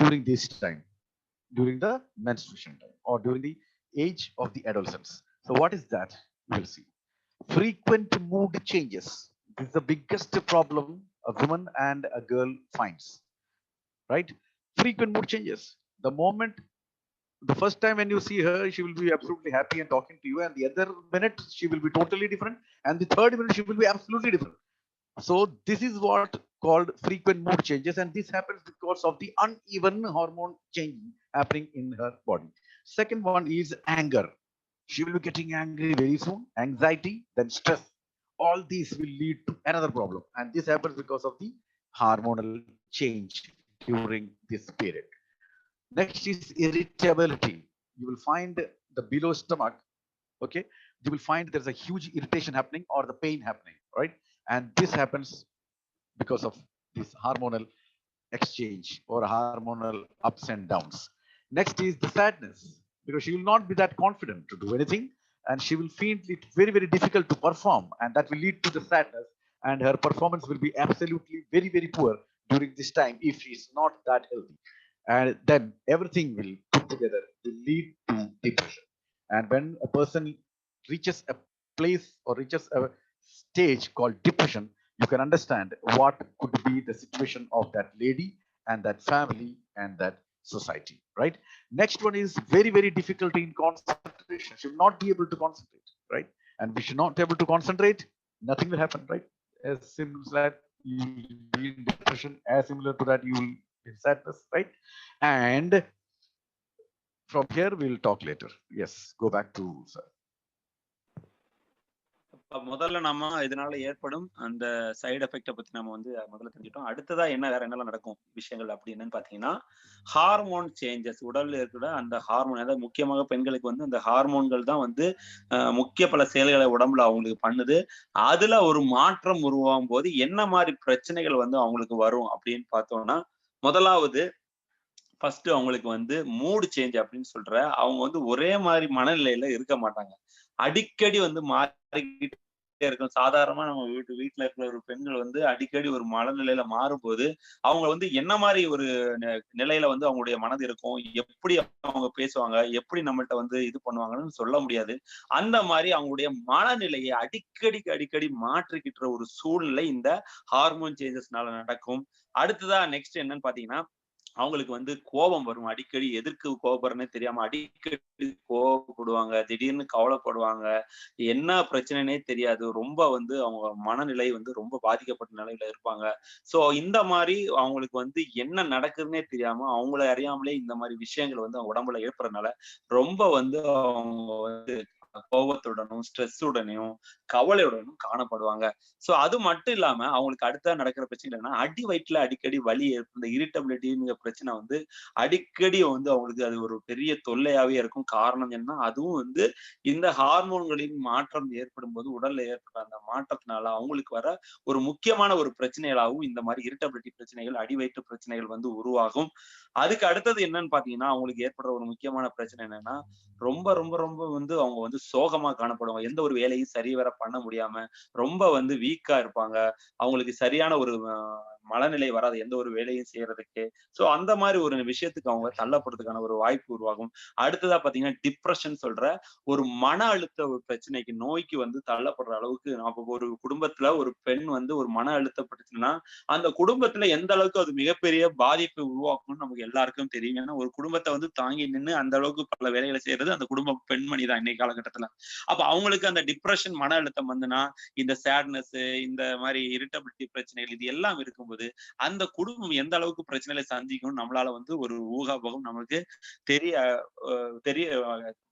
during this time, during the menstruation time, or during the age of the adolescence. So, what is that? We'll see. Frequent mood changes. This is the biggest problem a woman and a girl finds. Right? Frequent mood changes. The moment, the first time when you see her, she will be absolutely happy and talking to you, and the other minute she will be totally different, and the third minute she will be absolutely different. So this is what called frequent mood changes, and this happens because of the uneven hormone change happening in her body. Second one is anger. She will be getting angry very soon. Anxiety, then stress. All these will lead to another problem, and this happens because of the hormonal change during this period. Next is irritability. You will find the below stomach, okay? You will find there's a huge irritation happening or the pain happening, right? And this happens because of this hormonal exchange or hormonal ups and downs. Next is the sadness, because she will not be that confident to do anything, and she will find it very, very difficult to perform, and that will lead to the sadness, and her performance will be absolutely very, very poor during this time if she is not that healthy. And then everything will put together will lead to depression. And when a person reaches a place or reaches a stage called depression, you can understand what could be the situation of that lady and that family and that society, right? Next one is very, very difficulty in concentration. She will not be able to concentrate, right? And we should not be able to concentrate, nothing will happen, right? As simple as that, you will be in depression. As similar to that, you will be in sadness, right? And from here, we'll talk later. Yes, go back to sir. முதல்ல நம்ம இதனால ஏற்படும் அந்த side எஃபெக்ட பத்தி நம்ம வந்து முதல்ல தெரிஞ்சுட்டோம். அடுத்ததா வேற என்னெல்லாம் நடக்கும் விஷயங்கள் அப்படி என்னன்னு பாத்தீங்கன்னா, ஹார்மோன் சேஞ்சஸ். உடல்ல இருக்கிற அந்த ஹார்மோன், அதாவது முக்கியமாக பெண்களுக்கு வந்து அந்த ஹார்மோன்கள் தான் வந்து முக்கிய பல செயல்களை உடம்புல அவங்களுக்கு பண்ணுது. அதுல ஒரு மாற்றம் உருவாகும் போது என்ன மாதிரி பிரச்சனைகள் வந்து அவங்களுக்கு வரும் அப்படின்னு பார்த்தோம்னா, முதலாவது ஃபர்ஸ்ட் அவங்களுக்கு வந்து மூடு சேஞ்ச் அப்படின்னு சொல்ற, அவங்க வந்து ஒரே மாதிரி மனநிலையில இருக்க மாட்டாங்க. அடிக்கடி வந்து மாறிக்கிட்டே இருக்கும். சாதாரணமா நம்ம வீட்டுல இருக்கிற ஒரு பெண்கள் வந்து அடிக்கடி ஒரு மனநிலையில மாறும்போது அவங்க வந்து என்ன மாதிரி ஒரு நிலையில வந்து அவங்களுடைய மனது இருக்கும், எப்படி அவங்க பேசுவாங்க, எப்படி நம்மள்ட்ட வந்து இது பண்ணுவாங்கன்னு சொல்ல முடியாது. அந்த மாதிரி அவங்களுடைய மனநிலையை அடிக்கடி மாற்றிக்கிட்ட ஒரு சூழ்நிலை இந்த ஹார்மோன் சேஞ்சஸ்னால நடக்கும். அடுத்ததா நெக்ஸ்ட் என்னன்னு பாத்தீங்கன்னா, அவங்களுக்கு வந்து கோபம் வரும். அடிக்கடி எதற்கு கோபப்படுறனே தெரியாம அடிக்கடி கோபப்படுவாங்க, திடீர்னு கவலைப்படுவாங்க, என்ன பிரச்சனைனே தெரியாது. ரொம்ப வந்து அவங்க மனநிலை வந்து ரொம்ப பாதிக்கப்பட்ட நிலையில இருப்பாங்க. சோ இந்த மாதிரி அவங்களுக்கு வந்து என்ன நடக்குதுன்னே தெரியாம அவங்கள அறியாமலே இந்த மாதிரி விஷயங்கள் வந்து அவங்க உடம்புல ஏற்படுறதுனால ரொம்ப வந்து அவங்க வந்து கோபத்துடனும், ஸ்ட்ரெஸ்ஸுடனும், கவலையுடனும் காணப்படுவாங்க. சோ அது மட்டும் இல்லாம அவங்களுக்கு அடுத்த நடக்கிற பிரச்சனை என்னன்னா, அடி வயிற்றுல அடிக்கடி வலி ஏற்படும். இந்த இரிட்டபிலிட்டிங்கிற பிரச்சனை வந்து அடிக்கடி வந்து அவங்களுக்கு அது ஒரு பெரிய தொல்லையாவே இருக்கும். காரணம் என்ன, அதுவும் வந்து இந்த ஹார்மோன்களின் மாற்றம் ஏற்படும் போது உடல்ல ஏற்படுற அந்த மாற்றத்தினால அவங்களுக்கு வர ஒரு முக்கியமான ஒரு பிரச்சனைகளாகவும் இந்த மாதிரி இரிட்டபிலிட்டி பிரச்சனைகள், அடி வயிற்று பிரச்சனைகள் வந்து உருவாகும். அதுக்கு அடுத்தது என்னன்னு பாத்தீங்கன்னா, அவங்களுக்கு ஏற்படுற ஒரு முக்கியமான பிரச்சனை என்னன்னா, ரொம்ப ரொம்ப ரொம்ப வந்து அவங்க வந்து சோகமா காணப்படுவாங்க. எந்த ஒரு வேலையும் சரிவர பண்ண முடியாம ரொம்ப வந்து வீக்கா இருப்பாங்க. அவங்களுக்கு சரியான ஒரு மனநிலை வராது எந்த ஒரு வேலையும் செய்யறதுக்கு. சோ அந்த மாதிரி ஒரு விஷயத்துக்கு அவங்க தள்ளப்படுறதுக்கான ஒரு வாய்ப்பு உருவாகும். அடுத்ததா பாத்தீங்கன்னா டிப்ரஷன் சொல்ற ஒரு மன அழுத்த ஒரு பிரச்சனைக்கு நோய்க்கு வந்து தள்ளப்படுற அளவுக்கு அப்ப ஒரு குடும்பத்துல ஒரு பெண் வந்து ஒரு மன அழுத்தப்பட்டுச்சுன்னா அந்த குடும்பத்துல எந்த அளவுக்கு அது மிகப்பெரிய பாதிப்பை உருவாக்கும்னு நமக்கு எல்லாருக்கும் தெரியும். ஏன்னா ஒரு குடும்பத்தை வந்து தாங்கி நின்று அந்த அளவுக்கு பல வேலைகளை செய்யறது அந்த குடும்ப பெண்மணி தான் இன்னைக்கு காலகட்டத்துல. அப்ப அவங்களுக்கு அந்த டிப்ரஷன் மன அழுத்தம் வந்துன்னா இந்த சேட்னஸ் இந்த மாதிரி இரிட்டபிலிட்டி பிரச்சனைகள் இது எல்லாம் இருக்கும்போது அந்த குடும்பம் எந்த அளவுக்கு பிரச்சனைகளை சந்திக்கும் நம்மளால வந்து ஒரு ஊகாபோகம் நம்மளுக்கு தெரிய தெரிய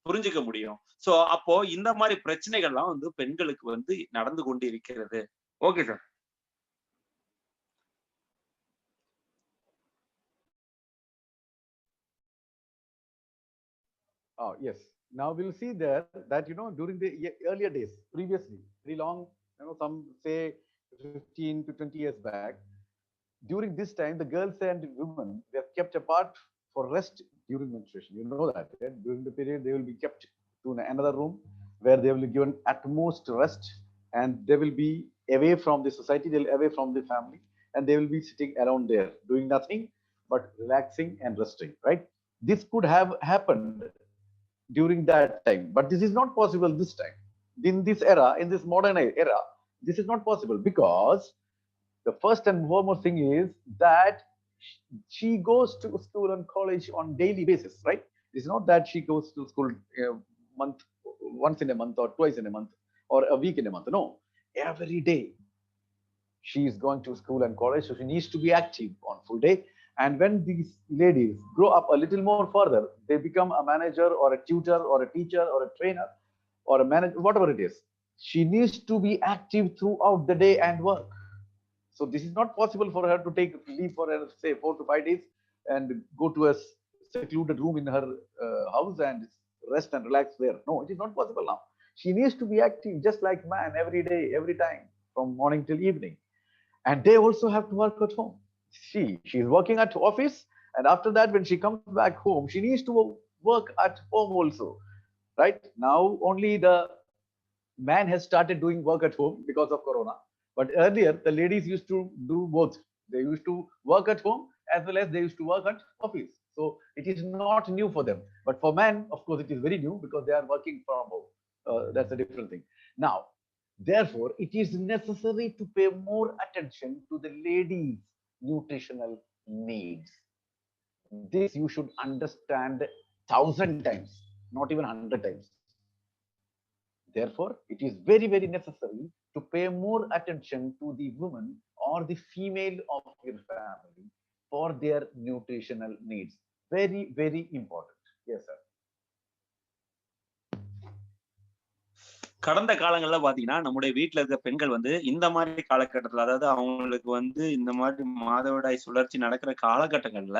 புரிஞ்சுக்க முடியும். சோ அப்போ இந்த மாதிரி பிரச்சனைகள்லாம் வந்து பெண்களுக்கு வந்து நடந்து கொண்டு இருக்கிறது. Okay sir. Oh, yes. Now we'll see there that, during the earlier days, previously, very long, some say 15 to 20 years back, during this time, the girls and women were kept apart for rest during menstruation. You know that, right? During the period, they will be kept to another room where they will be given utmost rest, and they will be away from the society, they'll away from the family, and they will be sitting around there doing nothing but relaxing and resting, right? This could have happened during that time, but this is not possible this time. In this era, in this modern era, this is not possible because the first and foremost thing is that she goes to school and college on daily basis, right? It's not that she goes to school month once in a month or twice in a month or a week in a month. No, every day she is going to school and college, so she needs to be active on full day. And when these ladies grow up a little more further, they become a manager or a tutor or a teacher or a trainer or a manager, whatever it is. She needs to be active throughout the day and work. So this is not possible for her to take leave for, say, 4 to 5 days and go to a secluded room in her house and rest and relax there. No, it is not possible now. She needs to be active just like man every day, every time, from morning till evening. And they also have to work at home. She's working at office, and after that, when she comes back home, she needs to work at home also. Right now, only the man has started doing work at home because of corona, but earlier the ladies used to do both. They used to work at home as well as they used to work at office. So it is not new for them, but for men, of course, it is very new because they are working from home. That's a different thing. Now, therefore, it is necessary to pay more attention to the ladies' nutritional needs. This you should understand 1,000 times, not even 100 times. Therefore, it is very, very necessary to pay more attention to the woman or the female of your family for their nutritional needs. Very, very important. Yes, sir. கடந்த காலங்கள்ல பாத்தீங்கன்னா நம்முடைய வீட்டுல இருக்க பெண்கள் வந்து இந்த மாதிரி காலகட்டத்துல அதாவது அவங்களுக்கு வந்து இந்த மாதிரி மாதவிடாய் சுழற்சி நடக்கிற காலகட்டங்கள்ல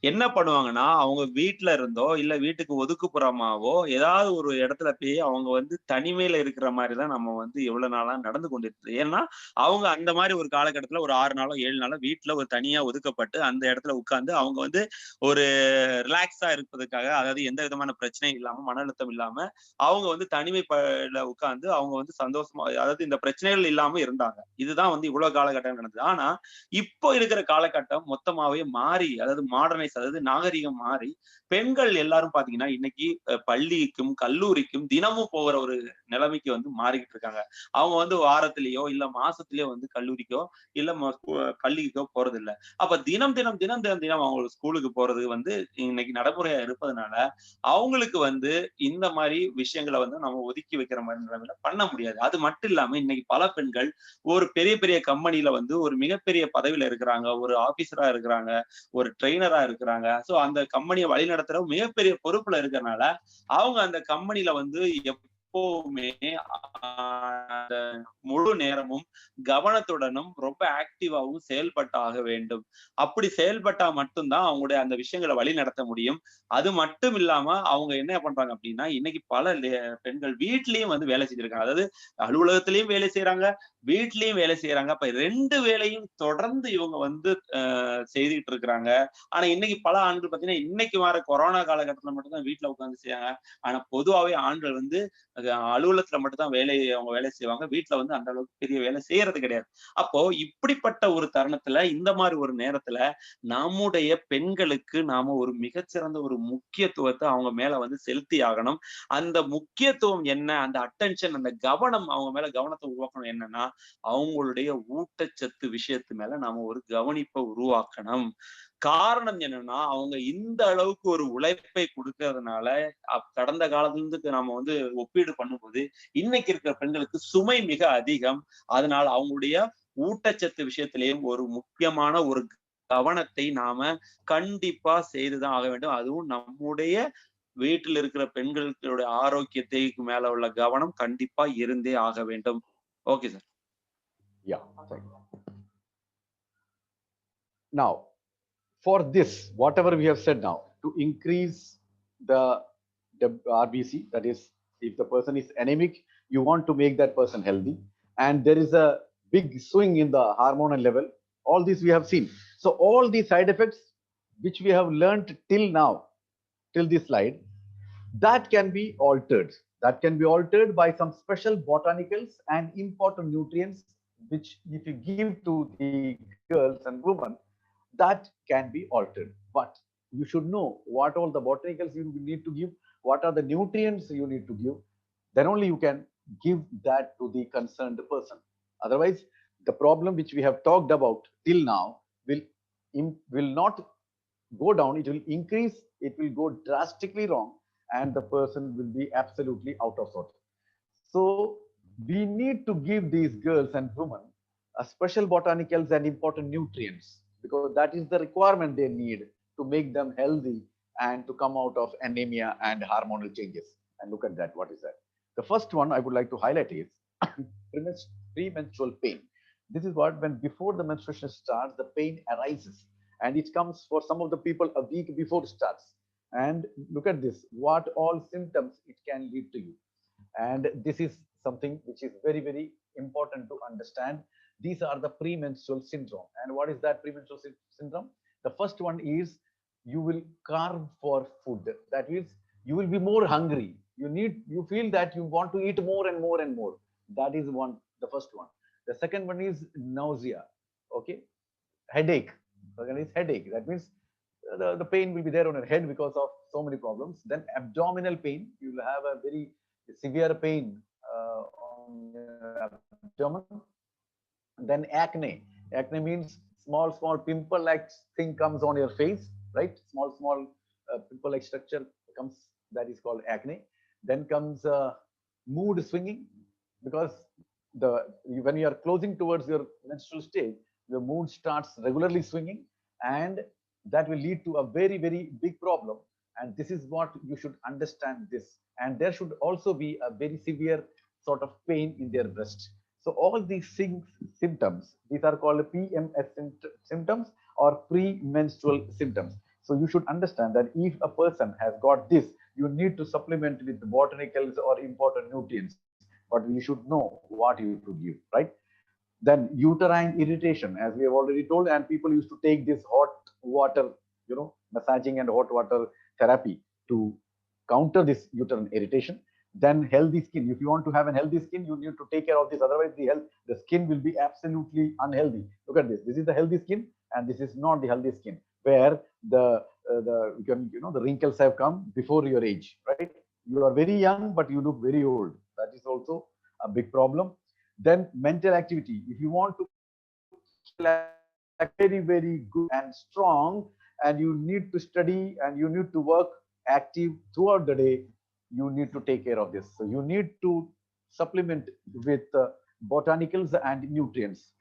என்ன பண்ணுவாங்கன்னா அவங்க வீட்டுல இருந்தோ இல்ல வீட்டுக்கு ஒதுக்குப்புறமாவோ ஏதாவது ஒரு இடத்துல போய் அவங்க வந்து தனிமையில இருக்கிற மாதிரிதான் நம்ம வந்து எவ்வளவு நாளா நடந்து கொண்டிருக்கு. ஏன்னா அவங்க அந்த மாதிரி ஒரு காலகட்டத்துல ஒரு 6 நாளோ 7 நாளோ வீட்டுல ஒரு தனியா ஒதுக்கப்பட்டு அந்த இடத்துல உட்கார்ந்து அவங்க வந்து ஒரு ரிலாக்ஸா இருப்பதற்காக அதாவது எந்த விதமான பிரச்சனையும் இல்லாம மன அழுத்தம் இல்லாம அவங்க வந்து தனிமையில உட்கார்ந்து அவங்க வந்து சந்தோஷமா அதாவது இந்த பிரச்சனைகள் இல்லாம இருந்தாங்க. இதுதான் வந்து இவ்வளவு காலகட்டம் நடந்தது. ஆனா இப்போ இருக்கிற காலகட்டம் மொத்தமாவே மாறி அதாவது மாடர்னைஸ் அதாவது நாகரிகம் மாறி பெண்கள் எல்லாரும் பாத்தீங்கன்னா இன்னைக்கு பள்ளிக்கும் கல்லூரிக்கும் தினமும் போகிற ஒரு நிலைமைக்கு வந்து மாறிக்கிட்டு இருக்காங்க. அவங்க வந்து வாரத்திலேயோ இல்ல மாசத்திலேயோ வந்து கல்லூரிக்கோ இல்ல பள்ளிக்கோ போறது இல்ல. அப்ப தினம் தினம் தினம் தினம் தினம் அவங்க ஸ்கூலுக்கு போறது வந்து இன்னைக்கு நடைமுறையா இருப்பதனால அவங்களுக்கு வந்து இந்த மாதிரி விஷயங்களை வந்து நம்ம ஒதுக்கி வைக்கிற மாதிரி பண்ண முடியாது. அது மட்டும் இல்லாம இன்னைக்கு பல பெண்கள் ஒரு பெரிய பெரிய கம்பெனில வந்து ஒரு மிகப்பெரிய பதவியில இருக்கிறாங்க, ஒரு ஆபீசரா இருக்கிறாங்க, ஒரு ட்ரெயினரா இருக்கிறாங்க. சோ அந்த கம்பெனியை வழிநடத்துற மிகப்பெரிய பொறுப்புல இருக்கிறனால அவங்க அந்த கம்பெனில வந்து எப்பவுமே அந்த முழு நேரமும் கவனத்துடனும் ரொம்ப ஆக்டிவாவும் செயல்பட்டாக வேண்டும். அப்படி செயல்பட்டா மட்டும்தான் அவங்களுடைய அந்த விஷயங்களை வழி நடத்த முடியும். அது மட்டும் இல்லாம அவங்க என்ன பண்றாங்க அப்படின்னா இன்னைக்கு பல பெண்கள் வீட்லயும் வந்து வேலை செஞ்சிருக்காங்க. அதாவது அலுவலகத்திலயும் வேலை செய்யறாங்க, வீட்லயும் வேலை செய்யறாங்க. அப்ப 2 வேலையும் தொடர்ந்து இவங்க வந்து செய்துட்டு இருக்கிறாங்க. ஆனா இன்னைக்கு பல ஆண்கள் பாத்தீங்கன்னா இன்னைக்கு வர கொரோனா காலகட்டத்துல மட்டும்தான் வீட்டுல உட்கார்ந்து செய்யாங்க. ஆனா பொதுவாவே ஆண்கள் வந்து அலுவலகத்துல மட்டும் தான் அவங்க வேலை செய்வாங்க. வீட்ல வந்து அந்த அளவுக்கு பெரிய வேலை செய்யறது கிடையாது. அப்போ இப்படிப்பட்ட ஒரு தருணத்துல, இந்த மாரி ஒரு நேரத்துல, நம்முடைய பெண்களுக்கு நாம ஒரு மிகச்சிறந்த ஒரு முக்கியத்துவத்த அவங்க மேல வந்து செலுத்தி ஆகணும். அந்த முக்கியத்துவம் என்ன? அந்த அட்டென்ஷன், அந்த கவனம் அவங்க மேல கவனத்த உருவாக்கணும் என்னன்னா, அவங்களுடைய ஊட்டச்சத்து விஷயத்து மேல நாம ஒரு கவனிப்ப உருவாக்கணும். காரணம் என்னன்னா, அவங்க இந்த அளவுக்கு ஒரு உழைப்பை குடுக்கறதுனால, கடந்த காலத்திலிருந்து நாம வந்து ஒப்பீடு பண்ணும்போது, இன்னைக்கு இருக்கிற பெண்களுக்கு சுமை மிக அதிகம். அதனால அவங்களுடைய ஊட்டச்சத்து விஷயத்திலேயும் ஒரு முக்கியமான ஒரு கவனத்தை நாம கண்டிப்பா செய்துதான் ஆக வேண்டும். அதுவும் நம்முடைய வீட்டில் இருக்கிற பெண்களுடைய ஆரோக்கியத்தைக்கு மேல உள்ள கவனம் கண்டிப்பா இருந்தே ஆக வேண்டும். Okay sir. Yeah. Thank you. Now, for this, whatever we have said now, to increase the RBC, that is, if the person is anemic, you want to make that person healthy, and there is a big swing in the hormonal level. All this we have seen. So all these side effects which we have learned till now, till this slide, that can be altered. That can be altered by some special botanicals and important nutrients, which if you give to the girls and women, that can be altered. But you should know what all the botanicals you need to give, what are the nutrients you need to give. Then only you can give that to the concerned person. Otherwise, the problem which we have talked about till now will not go down, it will increase, it will go drastically wrong, and the person will be absolutely out of sort. So we need to give these girls and women a special botanicals and important nutrients, because that is the requirement they need to make them healthy and to come out of anemia and hormonal changes. And look at that, what is that? The first one I would like to highlight is premenstrual pain. This is what, when before the menstruation starts, the pain arises, and it comes for some of the people a week before it starts. And look at this, what all symptoms it can lead to you. And this is something which is very, very important to understand. These are the premenstrual syndrome. And what is that premenstrual syndrome? The first one is you will carve for food. That means you will be more hungry. You feel that you want to eat more and more and more. That is one, the first one. The second one is nausea. Okay, headache. Second is headache. That means the pain will be there on your head because of so many problems. Then abdominal pain. You will have a very severe pain on your abdomen. Then acne. Acne means small pimple like thing comes on your face, right? Small pimple like structure comes, that is called acne. Then comes mood swinging, because when you are closing towards your menstrual stage, your mood starts regularly swinging, and that will lead to a very, very big problem. And this is what you should understand this. And there should also be a very severe sort of pain in their breast. So all these symptoms, these are called PMS symptoms or premenstrual symptoms. So you should understand that if a person has got this, you need to supplement with botanicals or important nutrients, but you should know what you to give, right? Then uterine irritation, as we have already told, and people used to take this hot water, massaging and hot water therapy to counter this uterine irritation. Then healthy skin. If you want to have a healthy skin, you need to take care of this. Otherwise, the skin will be absolutely unhealthy. Look at this. This is the healthy skin, and this is not the healthy skin, where the wrinkles have come before your age, right? You are very young, but you look very old. That is also a big problem. Then mental activity. If you want to very, very good and strong, and you need to study and you need to work active throughout the day, you need to take care of this. So you need to supplement with botanicals and nutrients.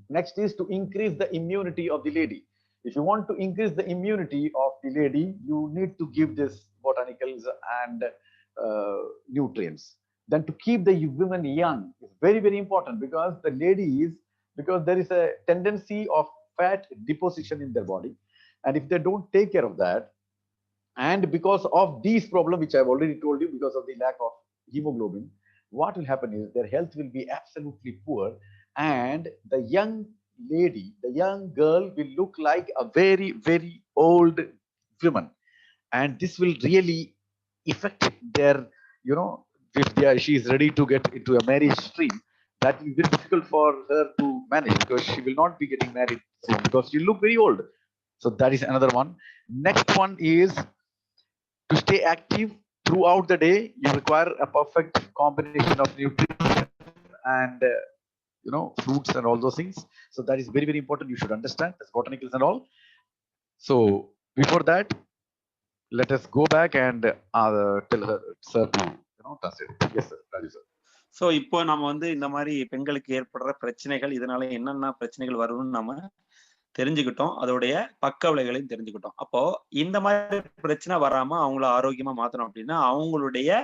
Next is to increase the immunity of the lady. If you want to increase the immunity of the lady, you need to give this botanicals and nutrients. Then to keep the women young is very, very important, because the ladies, because there is a tendency of fat deposition in their body, and if they don't take care of that, and because of these problems which I've already told you, because of the lack of hemoglobin, what will happen is their health will be absolutely poor, and the young lady, the young girl will look like a very, very old woman, and this will really affect their if she is ready to get into a marriage stream, that will be very difficult for her to manage because she will not be getting married soon because she look very old. So that is another one. Next one is to stay active throughout the day. You require a perfect combination of nutrition and fruits and all those things. So that is very, very important. You should understand as botanicals and all. So before that, let us go back and tell her sir to translate. Yes, sir. Raju sir. So இப்போ நம்ம வந்து இந்த மாதிரி பெண்களுக்கு ஏற்படுற பிரச்சனைகள், இதனால என்னென்ன பிரச்சனைகள் வரும்னு நம்ம தெரிஞ்சுக்கிட்டோம். அதோடைய பக்க விளைவுகளையும் தெரிஞ்சுக்கிட்டோம். அப்போ இந்த மாதிரி பிரச்சனை வராம அவங்கள ஆரோக்கியமா மாத்தணும் அப்படின்னா அவங்களுடைய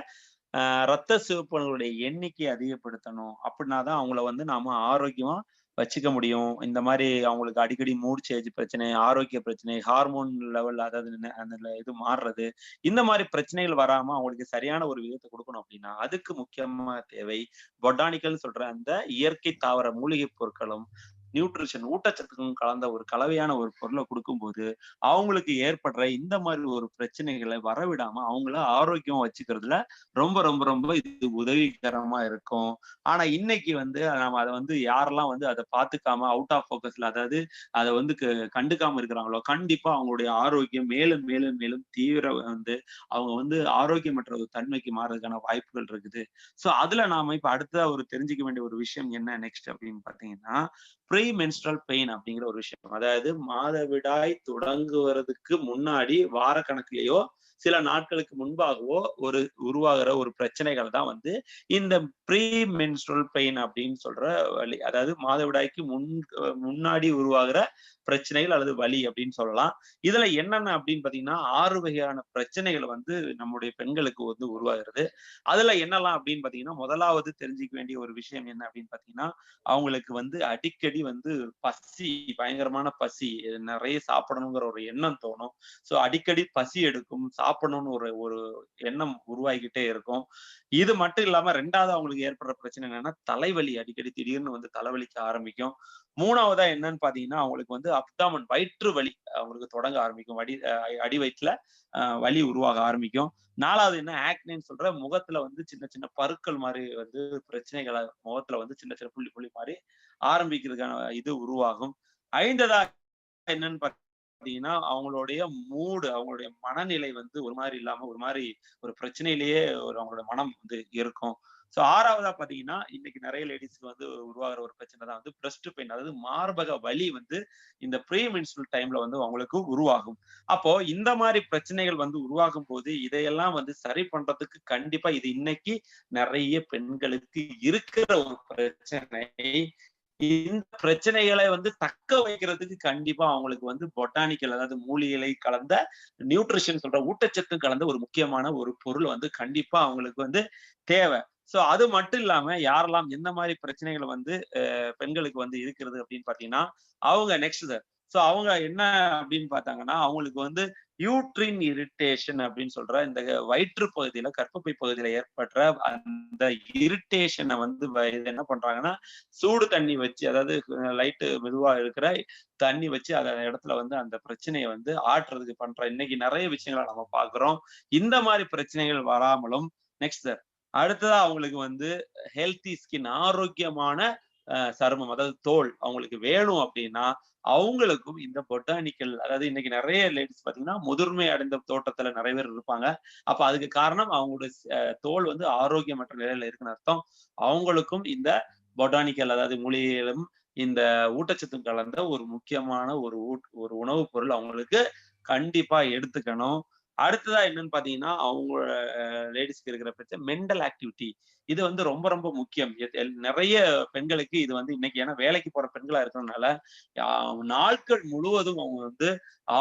ரத்த சிவப்பணுகளுடைய எண்ணிக்கையை அதிகப்படுத்தணும். அப்படின்னாதான் அவங்கள வந்து நாம ஆரோக்கியமா வச்சுக்க முடியும். இந்த மாதிரி அவங்களுக்கு அடிக்கடி மூட் சேஞ்ச் பிரச்சனை, ஆரோக்கிய பிரச்சனை, ஹார்மோன் லெவல், அதாவது அந்த இது மாறுறது, இந்த மாதிரி பிரச்சனைகள் வராம அவங்களுக்கு சரியான ஒரு விதத்தை கொடுக்கணும் அப்படின்னா அதுக்கு முக்கியமா தேவை பொட்டானிக்கல் சொல்ற அந்த இயற்கை தாவர மூலிகை பொருட்களும் நியூட்ரிஷன் ஊட்டச்சத்துக்கும் கலந்த ஒரு கலவையான ஒரு பொருளை கொடுக்கும்போது அவங்களுக்கு ஏற்படுற இந்த மாதிரி ஒரு பிரச்சனைகளை வரவிடாம அவங்கள ஆரோக்கியமா வச்சுக்கிறதுல ரொம்ப ரொம்ப ரொம்ப இது உதவிகரமா இருக்கும். ஆனா இன்னைக்கு வந்து நம்ம அதை வந்து யாரெல்லாம் வந்து அதை பார்த்துக்காம அவுட் ஆஃப் போக்கஸ்ல, அதாவது அதை வந்து கண்டுக்காம இருக்கிறாங்களோ கண்டிப்பா அவங்களுடைய ஆரோக்கியம் மேலும் மேலும் மேலும் தீவிர வந்து அவங்க வந்து ஆரோக்கியமற்ற ஒரு தன்மைக்கு மாறதுக்கான வாய்ப்புகள் இருக்குது. சோ அதுல நாம இப்ப அடுத்த ஒரு தெரிஞ்சுக்க வேண்டிய ஒரு விஷயம் என்ன நெக்ஸ்ட் அப்படின்னு பாத்தீங்கன்னா ப்ரீ மென்ஸ்ட்ரல் பெயின் அப்படிங்கிற ஒரு விஷயம். அதாவது மாதவிடாய் தொடங்குவதற்கு முன்னாடி வார கணக்குலயோ சில நாட்களுக்கு முன்பாகவோ உருவாகிற ஒரு பிரச்சனைகள் தான் வந்து இந்த ப்ரீ மென்ஸ்ட்ரல் பெயின் அப்படின்னு சொல்ற வலி. அதாவது மாதவிடாய்க்கு முன்னாடி உருவாகிற பிரச்சனைகள் அல்லது வலி அப்படின்னு சொல்லலாம். இதுல என்னென்ன அப்படின்னு பாத்தீங்கன்னா 6 வகையான பிரச்சனைகள் வந்து நம்முடைய பெண்களுக்கு வந்து உருவாகிறது. அதுல என்னெல்லாம் அப்படின்னு பாத்தீங்கன்னா முதலாவது தெரிஞ்சுக்க வேண்டிய ஒரு விஷயம் என்ன அப்படின்னு பாத்தீங்கன்னா அவங்களுக்கு வந்து அடிக்கடி வந்து பசி, பயங்கரமான பசி, நிறைய சாப்பிடணுங்கிற ஒரு எண்ணம் தோணும். சோ அடிக்கடி பசி எடுக்கும், சாப்பிடணும்னு ஒரு எண்ணம் உருவாகிக்கிட்டே இருக்கும். இது மட்டும் இல்லாம 2வது அவங்களுக்கு ஏற்படுற பிரச்சனை என்னன்னா தலைவலி, அடிக்கடி திடீர்னு வந்து தலைவலிக்க ஆரம்பிக்கும். 3வதா என்னன்னு பாத்தீங்கன்னா அவங்களுக்கு வந்து அப்டாமன் வயிற்று வலி அவங்களுக்கு தொடங்க ஆரம்பிக்கும். அடி வயிற்றுல வலி உருவாக ஆரம்பிக்கும். 4வது என்ன ஆக்னேன்னு சொல்ற முகத்துல வந்து சின்ன சின்ன பருக்கள் மாதிரி வந்து பிரச்சனைகளை முகத்துல வந்து சின்ன சின்ன புள்ளி புள்ளி மாதிரி ஆரம்பிக்கிறதுக்கான இது உருவாகும். 5வதா என்னன்னு பாத்தீங்கன்னா அவங்களுடைய மூடு, அவங்களுடைய மனநிலை வந்து ஒரு மாதிரி இல்லாம ஒரு மாதிரி ஒரு பிரச்சனையிலேயே அவங்களோட மனம் வந்து இருக்கும். சோ 6வதா பாத்தீங்கன்னா இன்னைக்கு நிறைய லேடிஸ்க்கு வந்து உருவாகிற ஒரு பிரச்சனை தான் வந்து பிரஸ்ட் பெயின், அதாவது மார்பக வலி வந்து இந்த ப்ரீ மென்ஸ்ட்ரல் டைம்ல வந்து அவங்களுக்கு உருவாகும். அப்போ இந்த மாதிரி பிரச்சனைகள் வந்து உருவாகும் போது இதையெல்லாம் வந்து சரி பண்றதுக்கு கண்டிப்பா இது இன்னைக்கு நிறைய பெண்களுக்கு இருக்கிற ஒரு பிரச்சனை. இந்த பிரச்சனைகளை வந்து தக்க வைக்கிறதுக்கு கண்டிப்பா அவங்களுக்கு வந்து பொட்டானிக்கல், அதாவது மூலிகளை கலந்த நியூட்ரிஷன் சொல்ற ஊட்டச்சத்து கலந்த ஒரு முக்கியமான ஒரு பொருள் வந்து கண்டிப்பா அவங்களுக்கு வந்து தேவை. சோ அது மட்டும் இல்லாம யாரெல்லாம் எந்த மாதிரி பிரச்சனைகள் வந்து பெண்களுக்கு வந்து இருக்கிறது அப்படின்னு பாத்தீங்கன்னா அவங்க நெக்ஸ்ட் சோ அவங்க என்ன அப்படின்னு பார்த்தாங்கன்னா அவங்களுக்கு வந்து யூட்ரின் இரிட்டேஷன் அப்படின்னு சொல்ற இந்த வயிற்று பகுதியில, கர்ப்பப்பை பகுதியில ஏற்படுற அந்த இரிட்டேஷனை வந்து என்ன பண்றாங்கன்னா சூடு தண்ணி வச்சு, அதாவது லைட்டு மெதுவா இருக்கிற தண்ணி வச்சு அந்த இடத்துல வந்து அந்த பிரச்சனையை வந்து ஆற்றுறதுக்கு பண்ற இன்னைக்கு நிறைய விஷயங்களை நம்ம பாக்குறோம். இந்த மாதிரி பிரச்சனைகள் வராமலும் நெக்ஸ்ட் அடுத்ததா அவங்களுக்கு வந்து ஹெல்த்தி ஸ்கின், ஆரோக்கியமான சருமம், அதாவது தோல் அவங்களுக்கு வேணும் அப்படின்னா அவங்களுக்கும் இந்த பொட்டானிக்கல், அதாவது இன்னைக்கு நிறைய லேடிஸ் பாத்தீங்கன்னா முதிர்மை அடைந்த தோட்டத்துல நிறைய பேர் இருப்பாங்க. அப்ப அதுக்கு காரணம் அவங்களுடைய தோல் வந்து ஆரோக்கியமற்ற நிலையில இருக்குன்னு அர்த்தம். அவங்களுக்கும் இந்த பொட்டானிக்கல், அதாவது மூலிகைகளும் இந்த ஊட்டச்சத்தும் கலந்த ஒரு முக்கியமான ஒரு உணவுப் பொருள் அவங்களுக்கு கண்டிப்பா எடுத்துக்கணும். அடுத்ததா என்னன்னு பாத்தீங்கன்னா அவங்க லேடிஸ்க்கு இருக்கிற பிரச்சனை மென்டல் ஆக்டிவிட்டி. இது வந்து ரொம்ப ரொம்ப முக்கியம். நிறைய பெண்களுக்கு இது வந்து இன்னைக்கு ஏன்னா வேலைக்கு போற பெண்களா இருக்கிறதுனால நாட்கள் முழுவதும் அவங்க வந்து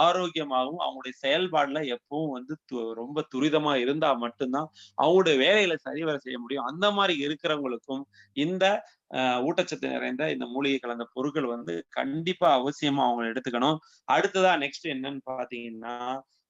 ஆரோக்கியமாகவும் அவங்களுடைய செயல்பாடுல எப்பவும் வந்து ரொம்ப துரிதமா இருந்தா மட்டும்தான் அவங்களுடைய வேலைகளை சரிவர செய்ய முடியும். அந்த மாதிரி இருக்கிறவங்களுக்கும் இந்த ஊட்டச்சத்து நிறைந்த இந்த மூலிகை கலந்த பொருட்கள் வந்து கண்டிப்பா அவசியமா அவங்க எடுத்துக்கணும். அடுத்ததா நெக்ஸ்ட் என்னன்னு பாத்தீங்கன்னா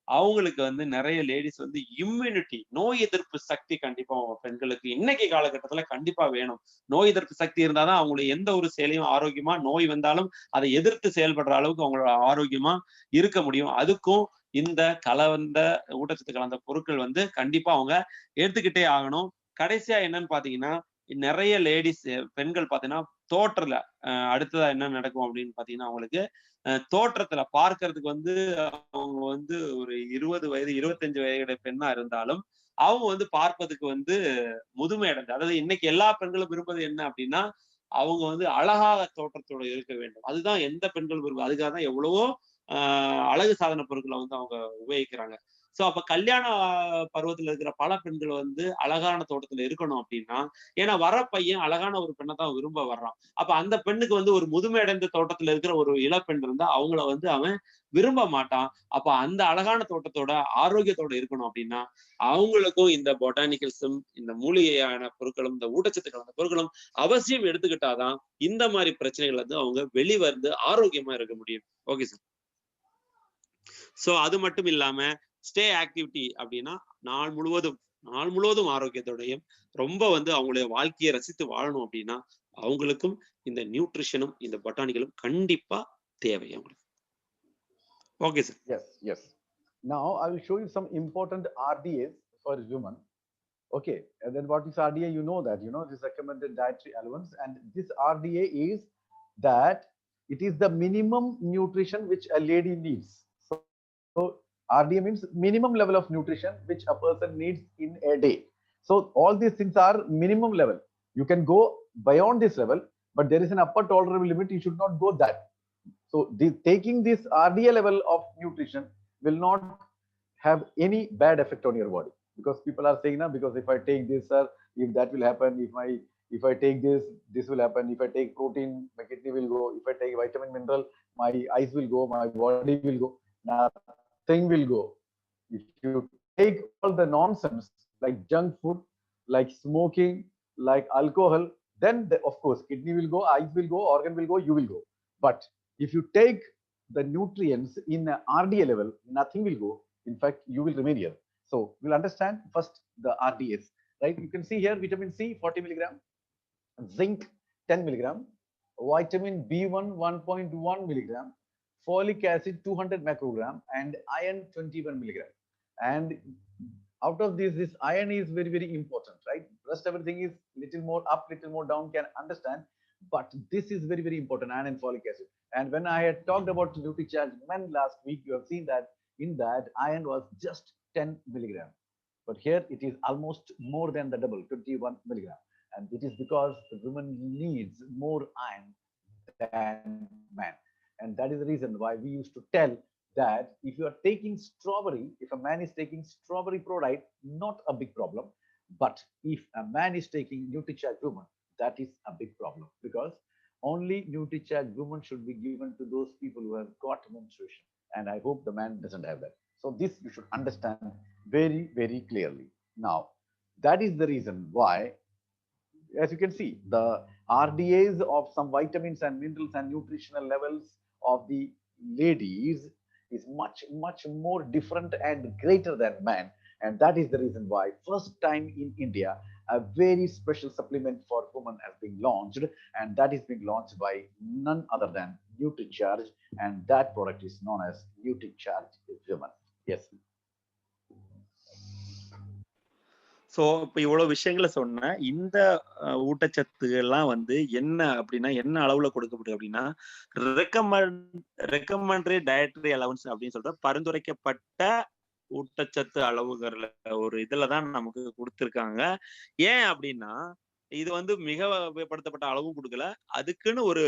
அவங்களுக்கு வந்து நிறைய லேடிஸ் வந்து இம்யூனிட்டி, நோய் எதிர்ப்பு சக்தி கண்டிப்பா பெண்களுக்கு இன்னைக்கு காலகட்டத்துல கண்டிப்பா வேணும். நோய் எதிர்ப்பு சக்தி இருந்தாதான் அவங்களுடைய எந்த ஒரு செயலையும் ஆரோக்கியமா, நோய் வந்தாலும் அதை எதிர்த்து செயல்படுற அளவுக்கு அவங்களோட ஆரோக்கியமா இருக்க முடியும். அதுக்கும் இந்த கலந்த ஊட்டச்சத்து கலந்த பொருட்கள் வந்து கண்டிப்பா அவங்க எடுத்துக்கிட்டே ஆகணும். கடைசியா என்னன்னு பாத்தீங்கன்னா, நிறைய லேடிஸ் பெண்கள் பாத்தீங்கன்னா தோற்றத்துல அடுத்ததா என்ன நடக்கும் அப்படின்னு பாத்தீங்கன்னா, அவங்களுக்கு தோற்றத்துல பார்க்கறதுக்கு வந்து அவங்க வந்து ஒரு 20 வயது 25 வயது பெண்ணா இருந்தாலும் அவங்க வந்து பார்ப்பதுக்கு வந்து முதுமை அடைந்து, அதாவது இன்னைக்கு எல்லா பெண்களும் விரும்புவது என்ன அப்படின்னா, அவங்க வந்து அழகாக தோற்றத்தோட இருக்க வேண்டும். அதுதான் எந்த பெண்கள் விரும்பும். அதுக்காக தான் எவ்வளவோ அழகு சாதன பொருட்களை வந்து அவங்க உபயோகிக்கிறாங்க. சோ அப்ப கல்யாண பருவத்துல இருக்கிற பல பெண்கள் வந்து அழகான தோட்டத்துல இருக்கணும் அப்படின்னா, ஏன்னா வர பையன் அழகான ஒரு பெண்ணை தான் விரும்ப வர்றான். அப்ப அந்த பெண்ணுக்கு வந்து ஒரு முதுமை அடைந்த தோட்டத்துல இருக்கிற ஒரு இளப்பெண் இருந்தா அவங்கள வந்து அவன் விரும்ப மாட்டான். அப்ப அந்த அழகான தோட்டத்தோட ஆரோக்கியத்தோட இருக்கணும் அப்படின்னா, அவங்களுக்கும் இந்த பொட்டானிக்கல்ஸும், இந்த மூலிகையான பொருட்களும், இந்த ஊட்டச்சத்து கலந்த பொருட்களும் அவசியம் எடுத்துக்கிட்டாதான் இந்த மாதிரி பிரச்சனைகள் வந்து அவங்க வெளிவந்து ஆரோக்கியமா இருக்க முடியும். Okay sir. சோ அது மட்டும் இல்லாம ஸ்டே ஆக்டிவிட்டி அப்படின்னா நாள் முழுவதும் நாள் முழுவதும் ஆரோக்கியத்தோடையும் ரொம்ப வந்து அவங்களுடைய வாழ்க்கையை ரசித்து வாழணும் அப்படின்னா அவங்களுக்கும் இந்த நியூட்ரிஷனும் இந்த பொட்டானிக்கலும் கண்டிப்பா தேவை அவங்களுக்கு. Okay sir. Yes, yes. Now I will show you some important RDAs for women. Okay, and then what is RDA? You know that, this recommended dietary allowance, and this RDA is that it is the minimum nutrition which a lady needs. So RDA means minimum level of nutrition which a person needs in a day. So all these things are minimum level. You can go beyond this level, but there is an upper tolerable limit. You should not go that. So taking this RDA level of nutrition will not have any bad effect on your body, because people are saying now, because if I take this, sir, if that will happen, if I take this will happen. If I take protein, my kidney will go. If I take vitamin mineral, my eyes will go, my body will go. Nothing will go. If you take all the nonsense like junk food, like smoking, like alcohol, then of course kidney will go, eyes will go, organ will go, you will go. But if you take the nutrients in a RDA level, nothing will go. In fact, you will remain here. So we'll understand first the RDAs, right? You can see here vitamin C 40 milligram, zinc 10 milligram, vitamin B1 1.1 milligram, folic acid 200 macrogram, and iron 21 milligram. And out of this iron is very, very important, right? Rest everything is little more up, little more down, can understand. But this is very, very important, iron and folic acid. And when I had talked about NutriCharge Men last week, you have seen that in that iron was just 10 milligram. But here it is almost more than the double, 21 milligram. And it is because the woman needs more iron than man. And that is the reason why we used to tell that if you are taking strawberry, if a man is taking strawberry product, not a big problem. But if a man is taking NutriCharge Woman, that is a big problem, because only NutriCharge Woman should be given to those people who have got menstruation. And I hope the man doesn't have that. So this you should understand very, very clearly. Now, that is the reason why, as you can see, the RDAs of some vitamins and minerals and nutritional levels of the ladies is much, much more different and greater than men. And that is the reason why first time in India, a very special supplement for women has been launched, and that is being launched by none other than NutriCharge, and that product is known as NutriCharge Women. Yes. So இப்ப இவ்வளவு விஷயங்களை சொன்னேன். இந்த ஊட்டச்சத்து எல்லாம் வந்து என்ன அப்படின்னா என்ன அளவுல கொடுக்கப்படுது அப்படின்னா ரெக்கமெண்டரி டயட்டரி அலவன்ஸ் அப்படின்னு சொல்ற பரிந்துரைக்கப்பட்ட ஊட்டச்சத்து அளவுகள்ல ஒரு இதுலதான் நமக்கு கொடுத்திருக்காங்க. ஏன் அப்படின்னா இது வந்து மிக உபயோகப்படுத்தப்பட்ட அளவும் கொடுக்கல, அதுக்குன்னு ஒரு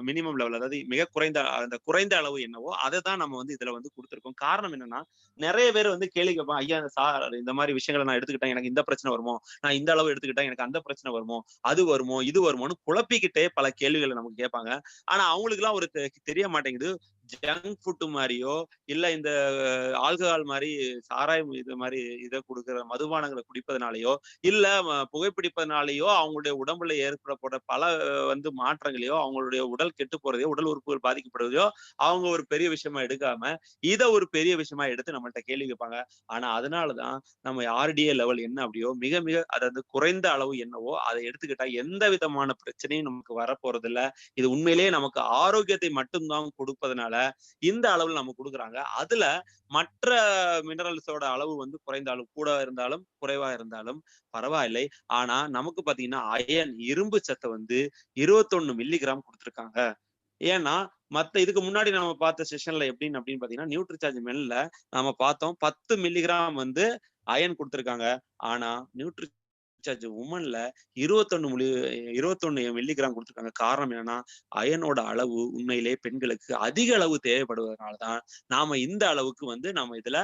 மினிமம் லெவல், அதாவது மிக குறைந்த அந்த குறைந்த அளவு என்னவோ அதை தான் நம்ம வந்து இதுல வந்து கொடுத்துருக்கோம். காரணம் என்னன்னா நிறைய பேர் வந்து கேள்வி கேட்பான், ஐயா சார் இந்த மாதிரி விஷயங்களை நான் எடுத்துக்கிட்டேன் எனக்கு இந்த பிரச்சனை வருமோ, நான் இந்த அளவு எடுத்துக்கிட்டேன் எனக்கு அந்த பிரச்சனை வருமோ, அது வருமோ இது வருமோன்னு குழப்பிக்கிட்டே பல கேள்விகளை நமக்கு கேட்பாங்க. ஆனா அவங்களுக்கு எல்லாம் ஒரு தெரிய மாட்டேங்குது, ஜங்க் ஃபுட் மாதிரியோ இல்ல இந்த ஆல்கஹால் மாதிரி சாராயம் இது மாதிரி இதை கொடுக்கிற மதுபானங்களை குடிப்பதனாலயோ இல்ல புகைப்பிடிப்பதனாலயோ அவங்களுடைய உடம்புல ஏற்படப்பட பல வந்து மாற்றங்களையோ அவங்களுடைய உடல் கெட்டு போறதையோ உடல் உறுப்புகள் பாதிக்கப்படுவதையோ அவங்க ஒரு பெரிய விஷயமா எடுக்காம இதை ஒரு பெரிய விஷயமா எடுத்து நம்மள்ட்ட கேள்வி கேட்பாங்க. ஆனா அதனாலதான் நம்ம RDA லெவல் என்ன அப்படியோ மிக மிக அதாவது குறைந்த அளவு என்னவோ அதை எடுத்துக்கிட்டா எந்த விதமான பிரச்சனையும் நமக்கு வரப்போறது இல்ல. இது உண்மையிலேயே நமக்கு ஆரோக்கியத்தை மட்டும்தான் கொடுப்பதனால இந்த அளவுல நம்ம கொடுக்குறாங்க. அதுல மற்ற மினரல்ஸோட அளவு வந்து குறைந்தாலும் கூட இருந்தாலும் குறைவா இருந்தாலும் பரவாயில்லை. ஆனா நமக்கு பாத்தீங்கன்னா அயன் இரும்பு சத்தை வந்து 21 மில்லிகிராம் கொடுத்துருக்காங்க. ஏன்னா மத்த இதுக்கு முன்னாடி நம்ம பார்த்த செஷன்ல அப்படின்னு பாத்தீங்கன்னா நியூட்ரிசார்ஜ் மென்ல நாம பார்த்தோம் 10 மில்லிகிராம் வந்து அயன் கொடுத்துருக்காங்க. ஆனா நியூட்ரிசார்ஜ் உமன்ல 21 மில்லிகிராம் கொடுத்துருக்காங்க. காரணம் என்னன்னா அயனோட அளவு உண்மையிலே பெண்களுக்கு அதிக அளவு தேவைப்படுவதனாலதான் நாம இந்த அளவுக்கு வந்து நாம இதுல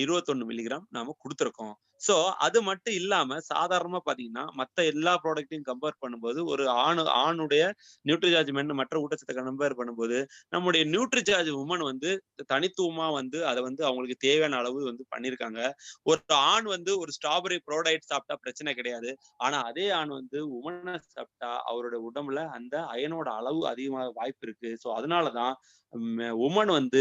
21 மில்லிகிராம் நாம கொடுத்துருக்கோம். சோ அது மட்டும் இல்லாம சாதாரணமா பாத்தீங்கன்னா மத்த எல்லா ப்ராடக்ட்டையும் கம்பேர் பண்ணும்போது ஒரு ஆணுடைய நியூட்ரிசார்ஜ் மென் மற்ற ஊட்டச்சத்தை கம்பேர் பண்ணும்போது நம்முடைய நியூட்ரிசார்ஜ் உமன் வந்து தனித்துவமா வந்து அதை வந்து அவங்களுக்கு தேவையான அளவு வந்து பண்ணிருக்காங்க. ஒரு ஆண் வந்து ஒரு ஸ்ட்ராபெரி ப்ரோடைட் சாப்பிட்டா பிரச்சனை கிடையாது. ஆனா அதே ஆண் வந்து உமனை சாப்பிட்டா அவரோட உடம்புல அந்த அயனோட அளவு அதிகமாக வாய்ப்பு இருக்கு. சோ அதனாலதான் உமன் வந்து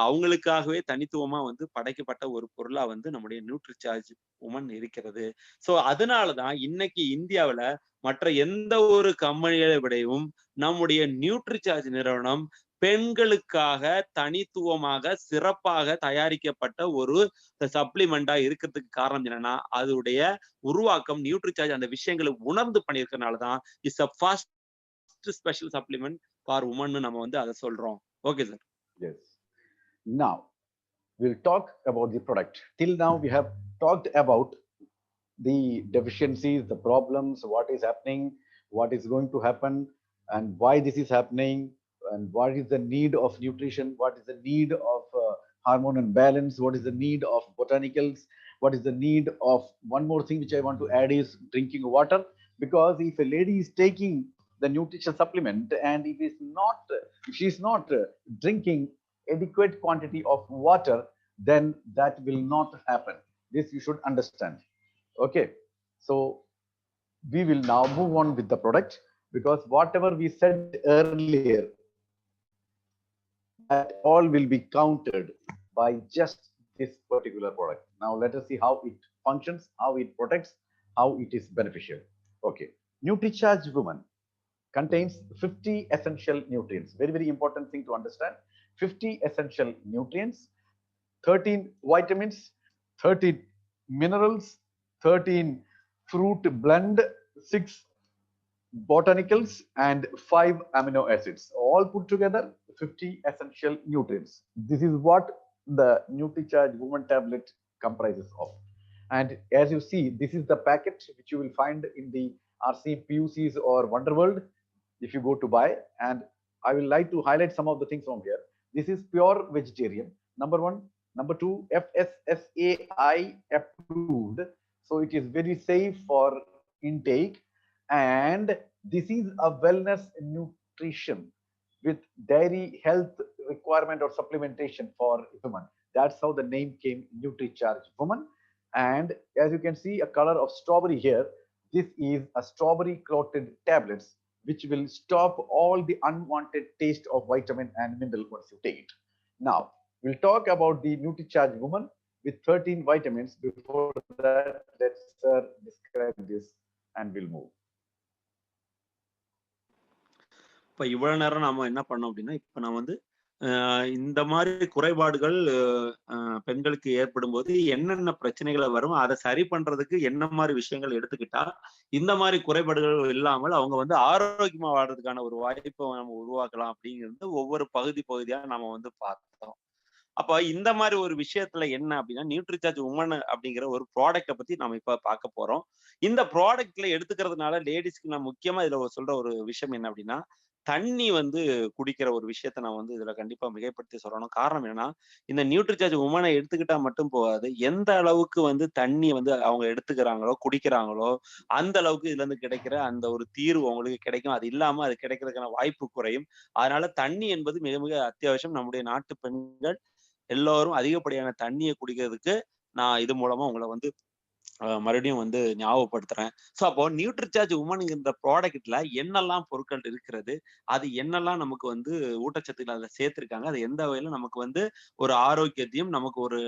அவங்களுக்காகவே தனித்துவமா வந்து படைக்கப்பட்ட ஒரு பொருளா வந்து நம்முடைய நியூட்ரிசார்ஜ் உமன் இருக்கிறது. சோ அதனாலதான் இன்னைக்கு இந்தியாவுல மற்ற எந்த ஒரு கம்பெனிகளை விடையும் நம்முடைய நியூட்ரிசார்ஜ் நிறுவனம் பெண்களுக்காக தனித்துவமாக சிறப்பாக தயாரிக்கப்பட்ட ஒரு சப்ளிமெண்டா இருக்கிறதுக்கு காரணம் என்னன்னா அதோடைய உருவாக்கம் நியூட்ரிசார்ஜ் அந்த விஷயங்களை உணர்ந்து பண்ணிருக்கிறதுனாலதான் it's a first special supplement for women நம்ம வந்து அதை சொல்றோம். Okay sir. Yes. Now we'll talk about the product. Till now we have talked about the deficiencies, the problems, what is happening, what is going to happen, and why this is happening, and what is the need of nutrition, what is the need of hormone and balance, what is the need of botanicals, what is the need of one more thing which I want to add is drinking water. Because if a lady is taking the nutrition supplement and if she is not drinking adequate quantity of water, then that will not happen. This you should understand. Okay, so we will now move on with the product, because whatever we said earlier, that all will be countered by just this particular product. Now let us see how it functions, how it protects, how it is beneficial. Okay, NutriCharge Woman contains 50 essential nutrients. Very, very important thing to understand. 50 essential nutrients, 13 vitamins, 13 minerals, 13 fruit blend, 6 botanicals, and 5 amino acids. All put together, 50 essential nutrients. This is what the NutriCharge Woman tablet comprises of. And as you see, this is the packet which you will find in the RC, PUCs or Wonderworld if you go to buy. And I will like to highlight some of the things from here. This is pure vegetarian, number one. Number two, FSSAI approved. So it is very safe for intake. And this is a wellness nutrition with dairy health requirement or supplementation for women. That's how the name came, NutriCharge Woman. And as you can see, a color of strawberry here. This is a strawberry coated tablets which will stop all the unwanted taste of vitamin and mineral once you take it. Now, we'll talk about the NutriCharge Woman with 13 vitamins. Before that, let's describe this and we'll move. இப்ப இவ்வளவு நேரம் நாம என்ன பண்ணோம் அப்படின்னா இப்ப நான் வந்து இந்த மாதிரி குறைபாடுகள் பெண்களுக்கு ஏற்படும் போது என்னென்ன பிரச்சனைகளை வரும், அதை சரி பண்றதுக்கு என்ன மாதிரி விஷயங்கள் எடுத்துக்கிட்டா இந்த மாதிரி குறைபாடுகள் இல்லாமல் அவங்க வந்து ஆரோக்கியமா வாழ்றதுக்கான ஒரு வாய்ப்பை நம்ம உருவாக்கலாம் அப்படிங்கிறது ஒவ்வொரு பகுதியா நம்ம வந்து பார்த்தோம். அப்ப இந்த மாதிரி ஒரு விஷயத்துல என்ன அப்படின்னா நியூட்ரிசார்ஜ் உமன் அப்படிங்கிற ஒரு ப்ராடக்டை பத்தி நம்ம இப்ப பார்க்க போறோம். இந்த ப்ராடக்ட்ல எடுத்துக்கிறதுனால லேடிஸ்க்கு நான் முக்கியமா இதுல சொல்ற ஒரு விஷயம் என்ன அப்படின்னா தண்ணி வந்து குடிக்கிற ஒரு விஷயத்த நான் வந்து இதுல கண்டிப்பா மிகைப்படுத்தி சொல்லணும். காரணம் என்னன்னா இந்த நியூட்ரிசார்ஜ் உமனை எடுத்துக்கிட்டா மட்டும் போகாது, எந்த அளவுக்கு வந்து தண்ணி வந்து அவங்க எடுத்துக்கிறாங்களோ குடிக்கிறாங்களோ அந்த அளவுக்கு இதுல இருந்து கிடைக்கிற அந்த ஒரு தீர்வு அவங்களுக்கு கிடைக்கும். அது இல்லாம அது கிடைக்கிறதுக்கான வாய்ப்பு குறையும். அதனால தண்ணி என்பது மிக மிக அத்தியாவசியம். நம்முடைய நாட்டு பெண்கள் எல்லாரும் அதிகப்படியான தண்ணியை குடிக்கிறதுக்கு நான் இது மூலமா உங்களை வந்து மறுபடியும் வந்து ஞாபகப்படுத்துறேன். ஸோ அப்போ நியூட்ரிசார்ஜ் உமன்ங்கிற ப்ராடக்ட்ல என்னெல்லாம் பொருட்கள் இருக்கிறது? அது என்னெல்லாம் நமக்கு வந்து ஊட்டச்சத்துக்கள் அதுல சேர்த்திருக்காங்க? அது எந்த வகையில நமக்கு வந்து ஒரு ஆரோக்கியத்தையும், நமக்கு ஒரு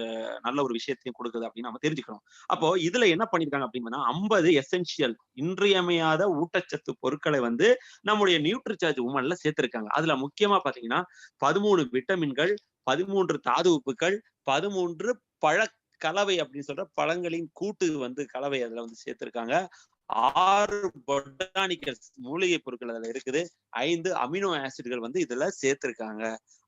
நல்ல ஒரு விஷயத்தையும் குடுக்குது அப்படின்னு நம்ம தெரிஞ்சுக்கணும். அப்போ இதுல என்ன பண்ணியிருக்காங்க அப்படின்னா, 50 எசென்ஷியல் இன்றியமையாத ஊட்டச்சத்து பொருட்களை வந்து நம்முடைய நியூட்ரிசார்ஜ் உமன்ல சேர்த்திருக்காங்க. அதுல முக்கியமா பார்த்தீங்கன்னா, 13 விட்டமின்கள், 13 தாது உப்புக்கள், 13 பழ கலவை அப்படின்னு சொல்ற பழங்களின் கூட்டு வந்து கலவை அதுல வந்து சேர்த்திருக்காங்க. 6 பொட்டானிக்கல்ஸ் மூலிகை பொருட்கள் அதுல இருக்குது. 5 அமினோ ஆசிட்கள் வந்து இதுல சேர்த்திருக்காங்க.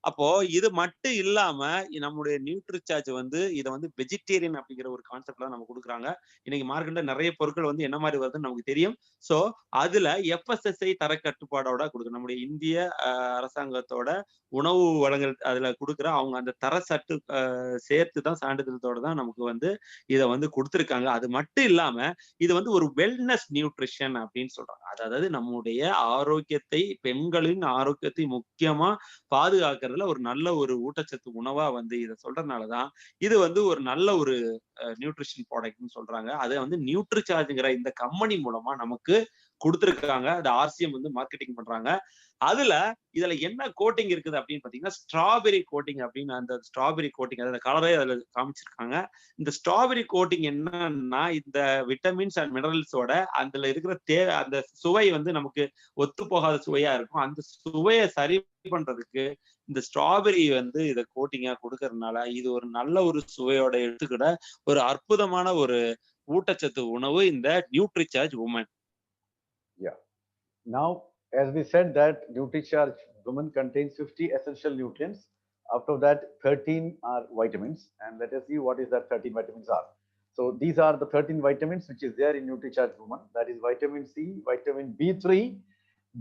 அப்போ இது மட்டும் இல்லாம நம்முடைய நியூட்ரிசார்ஜ் வந்து இத வந்து வெஜிடேரியன் அப்படிங்கிற ஒரு கான்செப்ட்ல நம்ம குடுக்குறாங்க. இன்னைக்கு மார்க்கெட்ல நெறைய பொருட்கள் வந்து என்ன மாரி வருதுன்னு நமக்கு தெரியும். சோ அதுல எஃப்எஸ்எஸ்ஐ தரக்கட்டுப்பாடோட குடுக்கணும். நம்முடைய இந்திய அரசாங்கத்தோட உணவு வழங்கல் அதுல குடுக்குற அவங்க அந்த தர சட்டு சேர்த்து தான் சான்றிதழத்தோட தான் நமக்கு வந்து இத வந்து குடுத்திருக்காங்க. அது மட்டும் இல்லாம இது வந்து ஒரு வெல்னஸ் நியூட்ரிஷன் அப்படின்னு சொல்றாங்க. அதாவது நம்முடைய ஆரோக்கியத்தை, பெண்களின் ஆரோக்கியத்தை முக்கியமா பாதுகாக்கிறதுல ஒரு நல்ல ஒரு ஊட்டச்சத்து உணவா வந்து இத சொல்றதுனால தான், இது வந்து ஒரு நல்ல ஒரு நியூட்ரிஷன் ப்ராடக்ட்ன்னு சொல்றாங்க. அத வந்து நியூட்ரிசார்ஜ்ங்கிற இந்த கம்பெனி மூலமா நமக்கு குடுத்திருக்காங்க. அது ஆர்சிஎம் வந்து மார்க்கெட்டிங் பண்றாங்க. அதுல இதுல என்ன கோட்டிங் இருக்குது அப்படின்னு பாத்தீங்கன்னா, ஸ்ட்ராபெர்ரி கோட்டிங் அப்படின்னு அந்த ஸ்ட்ராபெர்ரி கோட்டிங் அந்த கலரே அதுல காமிச்சிருக்காங்க. இந்த ஸ்ட்ராபெர்ரி கோட்டிங் என்னன்னா, இந்த விட்டமின்ஸ் அண்ட் மினரல்ஸோட அதுல இருக்கிற அந்த சுவை வந்து நமக்கு ஒத்துப்போகாத சுவையா இருக்கும். அந்த சுவைய சரி பண்றதுக்கு இந்த ஸ்ட்ராபெர்ரி வந்து இத கோட்டிங்கா குடுக்கறதுனால, இது ஒரு நல்ல ஒரு சுவையோட எடுத்துக்கிட ஒரு அற்புதமான ஒரு ஊட்டச்சத்து உணவு இந்த Nutricharge woman. Yeah. Now, as we said that NutriCharge Women contains 50 essential nutrients. Out of that, 13 are vitamins. And let us see what is that 13 vitamins are. So these are the 13 vitamins which is there in NutriCharge Women. That is vitamin C, vitamin B3,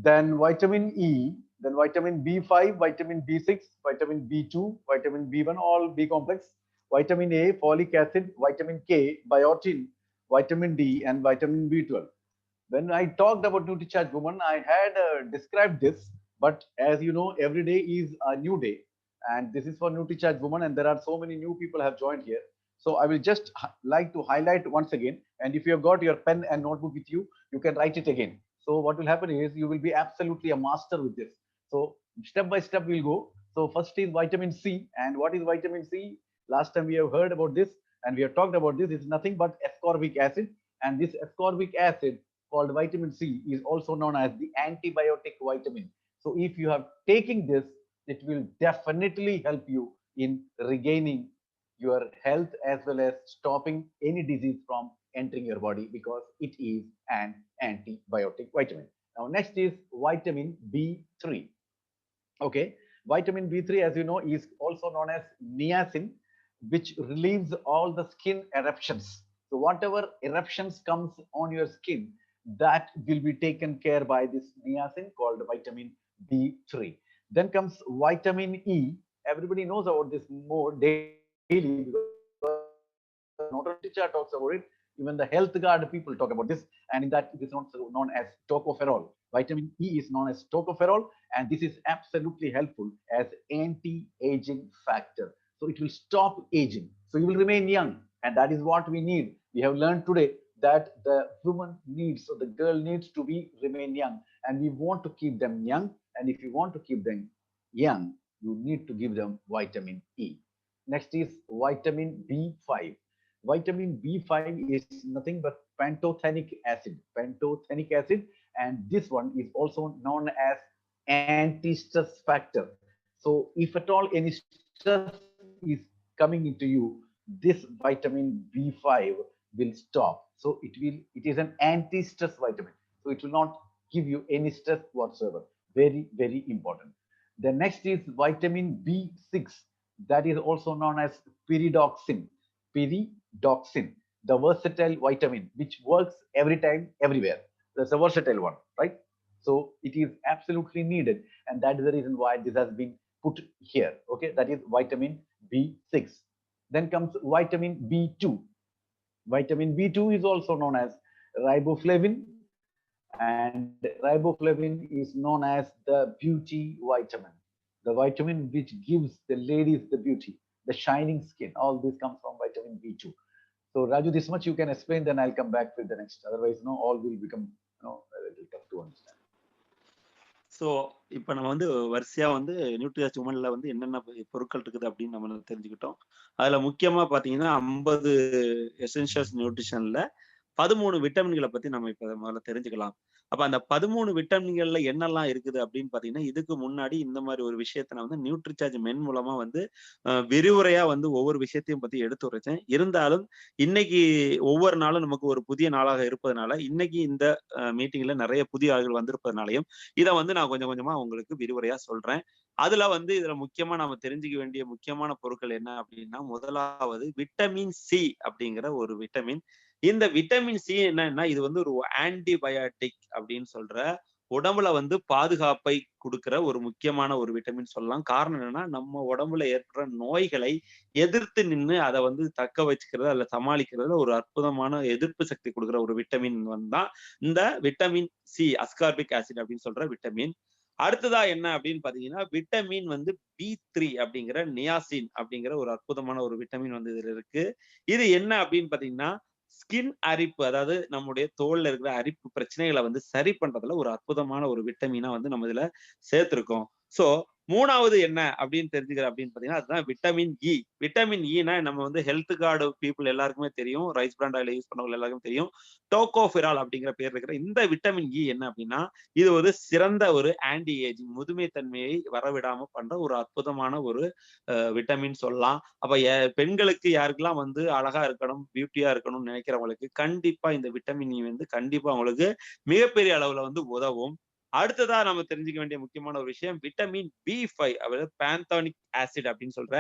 then vitamin E, then vitamin B5, vitamin B6, vitamin B2, vitamin B1, all B complex, vitamin A, folic acid, vitamin K, biotin, vitamin D, and vitamin B12. When I talked about NutriCharge Woman, I had described this, but as you know, every day is a new day, and this is for NutriCharge Woman, and there are so many new people have joined here. So I will just like to highlight once again, and if you have got your pen and notebook with you, you can write it again. So what will happen is you will be absolutely a master with this. So step by step we'll go. So first is vitamin C, and what is vitamin C? Last time we have heard about this, and we have talked about this. It's nothing but ascorbic acid, and this ascorbic acid called vitamin C is also known as the antibiotic vitamin. So if you have taking this, it will definitely help you in regaining your health as well as stopping any disease from entering your body because it is an antibiotic vitamin. Now next is vitamin B3. Okay, vitamin B3, as you know, is also known as niacin, which relieves all the skin eruptions. So whatever eruptions comes on your skin, that will be taken care by this niacin called vitamin B3. Then comes vitamin E. Everybody knows about this more daily because not only teacher talks about it, even the health guard people talk about this, and in that it is also known as tocopherol. Vitamin E is known as tocopherol, and this is absolutely helpful as anti-aging factor. So it will stop aging. So you will remain young, and that is what we need. We have learned today that the woman needs, so the girl needs to be remain young, and we want to keep them young. And if you want to keep them young, you need to give them vitamin E. Next is vitamin B5. Vitamin B5 is nothing but pantothenic acid. Pantothenic acid, and this one is also known as anti-stress factor. So if at all any stress is coming into you, this vitamin B5 will stop. So it is an anti-stress vitamin. So it will not give you any stress whatsoever. Very, very important. The next is vitamin B6, that is also known as pyridoxine. Pyridoxine, the versatile vitamin which works every time, everywhere. That's a versatile one, right? So it is absolutely needed, and that is the reason why this has been put here. Okay, that is vitamin B6. Then comes vitamin B2. Vitamin B2 is also known as riboflavin, and riboflavin is known as the beauty vitamin, the vitamin which gives the ladies the beauty, the shining skin. All this comes from vitamin B2. So Raju, this much you can explain, then I'll come back with the next. Otherwise, no, all will become, a little tough to understand. So இப்போ நம்ம வந்து வரிசையா வந்து நியூட்ரியாஸ் உமன்ல வந்து என்னென்ன பொருட்கள் இருக்குது அப்படின்னு நம்ம தெரிஞ்சுக்கிட்டோம். அதுல முக்கியமா பாத்தீங்கன்னா 50 எசென்ஷியல்ஸ் நியூட்ரிஷன்ல 13 விட்டமின்களை பத்தி நம்ம இப்ப முதல்ல தெரிஞ்சுக்கலாம். அப்ப அந்த 13 விட்டமின்கள்ல என்னெல்லாம் இருக்குது அப்படின்னு பாத்தீங்கன்னா, இதுக்கு முன்னாடி இந்த மாதிரி ஒரு விஷயத்த நான் வந்து நியூட்ரிசார்ஜ் மென் மூலமா வந்து விரிவுரையா வந்து ஒவ்வொரு விஷயத்தையும் பத்தி எடுத்து உரைச்சேன். இருந்தாலும் இன்னைக்கு ஒவ்வொரு நாளும் நமக்கு ஒரு புதிய நாளாக இருப்பதனால, இன்னைக்கு இந்த மீட்டிங்ல நிறைய புதிய ஆள்கள் வந்திருப்பதனாலையும் இதை வந்து நான் கொஞ்சம் கொஞ்சமா உங்களுக்கு விரிவுரையா சொல்றேன். அதுல வந்து இதுல முக்கியமா நாம தெரிஞ்சுக்க வேண்டிய முக்கியமான பொருட்கள் என்ன அப்படின்னா, முதலாவது விட்டமின் சி அப்படிங்கிற ஒரு விட்டமின். இந்த விட்டமின் சி என்னன்னா, இது வந்து ஒரு ஆன்டிபயாட்டிக் அப்படின்னு சொல்ற உடம்புல வந்து பாதுகாப்பை கொடுக்கிற ஒரு முக்கியமான ஒரு விட்டமின் சொல்லலாம். காரணம் என்னன்னா, நம்ம உடம்புல ஏற்படுற நோய்களை எதிர்த்து நின்று அதை வந்து தக்க வச்சுக்கிறது அல்ல சமாளிக்கிறதுல ஒரு அற்புதமான எதிர்ப்பு சக்தி கொடுக்குற ஒரு விட்டமின் தான் இந்த விட்டமின் சி, அஸ்கார்பிக் ஆசிட் அப்படின்னு சொல்ற விட்டமின். அடுத்ததா என்ன அப்படின்னு பாத்தீங்கன்னா, விட்டமின் வந்து B3 அப்படிங்கிற நியாசின் அப்படிங்கிற ஒரு அற்புதமான ஒரு விட்டமின் வந்து இதுல இருக்கு. இது என்ன அப்படின்னு பாத்தீங்கன்னா, ஸ்கின் அரிப்பு, அதாவது நம்முடைய தோல்ல இருக்கிற அரிப்பு பிரச்சனைகளை வந்து சரி பண்றதுல ஒரு அற்புதமான ஒரு விட்டமினா வந்து நம்ம இதுல சேர்த்திருக்கோம். சோ 3வது என்ன அப்படின்னு தெரிஞ்சுக்கிற அப்படின்னு பாத்தீங்கன்னா, அதுதான் விட்டமின் இ. விட்டமின் இனா நம்ம வந்து ஹெல்த் கார்டு பீப்புள் எல்லாருக்குமே தெரியும். ரைஸ் பிராண்ட் ஆயில் யூஸ் பண்ணவங்க எல்லாருக்கும் தெரியும். டோகோஃபிரால் அப்படிங்கிற பேர் இருக்கிற இந்த விட்டமின் இ என்ன அப்படின்னா, இது ஒரு சிறந்த ஒரு ஆன்டி ஏஜிங், முதுமை தன்மையை வரவிடாம பண்ற ஒரு அற்புதமான ஒரு விட்டமின் சொல்லலாம். அப்ப பெண்களுக்கு யாருக்கெல்லாம் வந்து அழகா இருக்கணும், பியூட்டியா இருக்கணும்னு நினைக்கிறவங்களுக்கு கண்டிப்பா இந்த விட்டமின் இ வந்து கண்டிப்பா அவங்களுக்கு மிகப்பெரிய அளவுல வந்து உதவும். அடுத்ததா நம்ம தெரிஞ்சுக்க வேண்டிய முக்கியமான ஒரு விஷயம் விட்டமின் B5, அதாவது பேந்தானிக் ஆசிட் அப்படின்னு சொல்ற.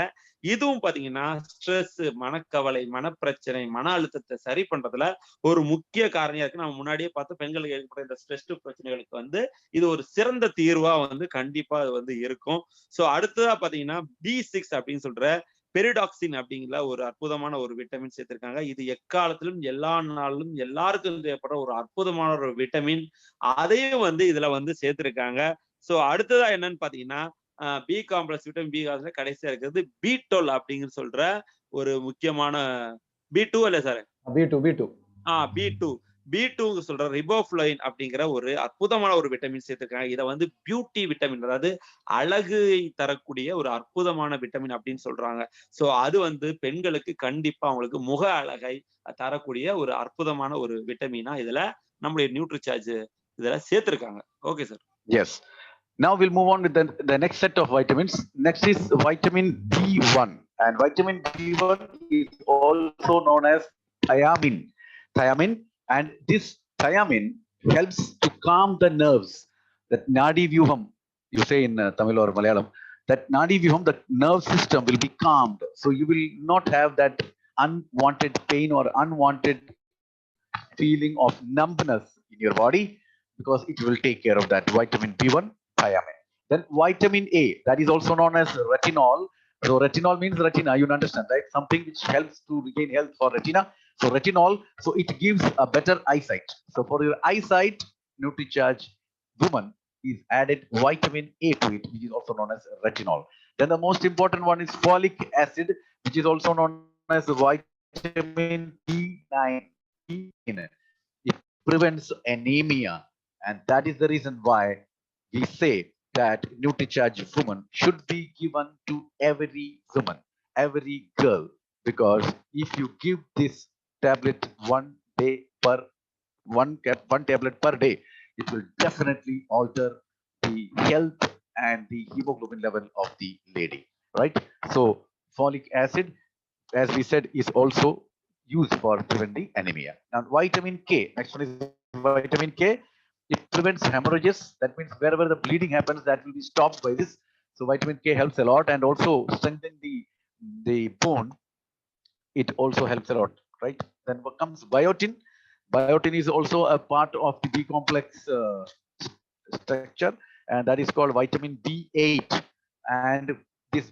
இதுவும் பாத்தீங்கன்னா ஸ்ட்ரெஸ், மனக்கவலை, மனப்பிரச்சனை, மன அழுத்தத்தை சரி பண்றதுல ஒரு முக்கிய காரணியா இருக்கு. நம்ம முன்னாடியே பார்த்து பெண்களுக்கு ஏற்படுற இந்த ஸ்ட்ரெஸ் பிரச்சனைகளுக்கு வந்து இது ஒரு சிறந்த தீர்வா வந்து கண்டிப்பா அது வந்து இருக்கும். சோ அடுத்ததா பாத்தீங்கன்னா B6 அப்படின்னு சொல்ற பெரிடாக்சின் அப்படிங்கிற ஒரு அற்புதமான ஒரு விட்டமின் சேர்த்திருக்காங்க. இது எக்காலத்திலும் எல்லா நாளிலும் எல்லாருக்கும் தேவைப்படுற ஒரு அற்புதமான ஒரு விட்டமின். அதையும் வந்து இதுல வந்து சேர்த்திருக்காங்க. சோ அடுத்ததா என்னன்னு பாத்தீங்கன்னா, B complex, vitamin B complex கடைசியா இருக்கிறது B12 அப்படிங்கிற சொல்ற ஒரு முக்கியமான B2 இல்ல சார்? B2. B2 சொல்ற ரிபோஃப்ளவின் அப்படிங்கிற ஒரு அற்புதமான ஒரு விட்டமின் சேர்த்திருக்காங்க. இதை வந்து பியூட்டி விட்டமின், அதாவது அழகு தரக்கூடிய ஒரு அற்புதமான விட்டமின் அப்படின்னு சொல்றாங்க. சோ அது வந்து பெண்களுக்கு கண்டிப்பா அவங்களுக்கு முக அழகை தரக்கூடிய ஒரு அற்புதமான ஒரு விட்டமினா இதுல நம்முடைய நியூட்ரிசார்ஜ் இதுல சேர்த்திருக்காங்க. Okay sir. Yes. Now we'll move on with the next set of vitamins. Next is vitamin B1. And vitamin B1 is also known as thiamine. And this thiamine helps to calm the nerves. That Nadi Vyuham, you say in Tamil or Malayalam, that Nadi Vyuham, the nerve system will be calmed. So you will not have that unwanted pain or unwanted feeling of numbness in your body, because it will take care of that. Vitamin B1, thiamine. Then vitamin A, that is also known as retinol. So retinol means retina, you understand, right? Something which helps to regain health for retina. So retinol, so it gives a better eyesight. So for your eyesight, NutriCharge Woman is added vitamin A to it, which is also known as retinol. Then the most important one is folic acid, which is also known as vitamin B9. It prevents anemia, and that is the reason why we say that NutriCharge Woman should be given to every woman, every girl, because if you give this tablet one tablet per day, it will definitely alter the health and the hemoglobin level of the lady, right? So folic acid, as we said, is also used for preventing anemia. Now vitamin K, next one is vitamin K. It prevents hemorrhages. That means wherever the bleeding happens, that will be stopped by this. So vitamin K helps a lot, and also strengthen the bone. It also helps a lot, right? Then what comes biotin? Biotin is also a part of the B complex structure, and that is called vitamin B8. And this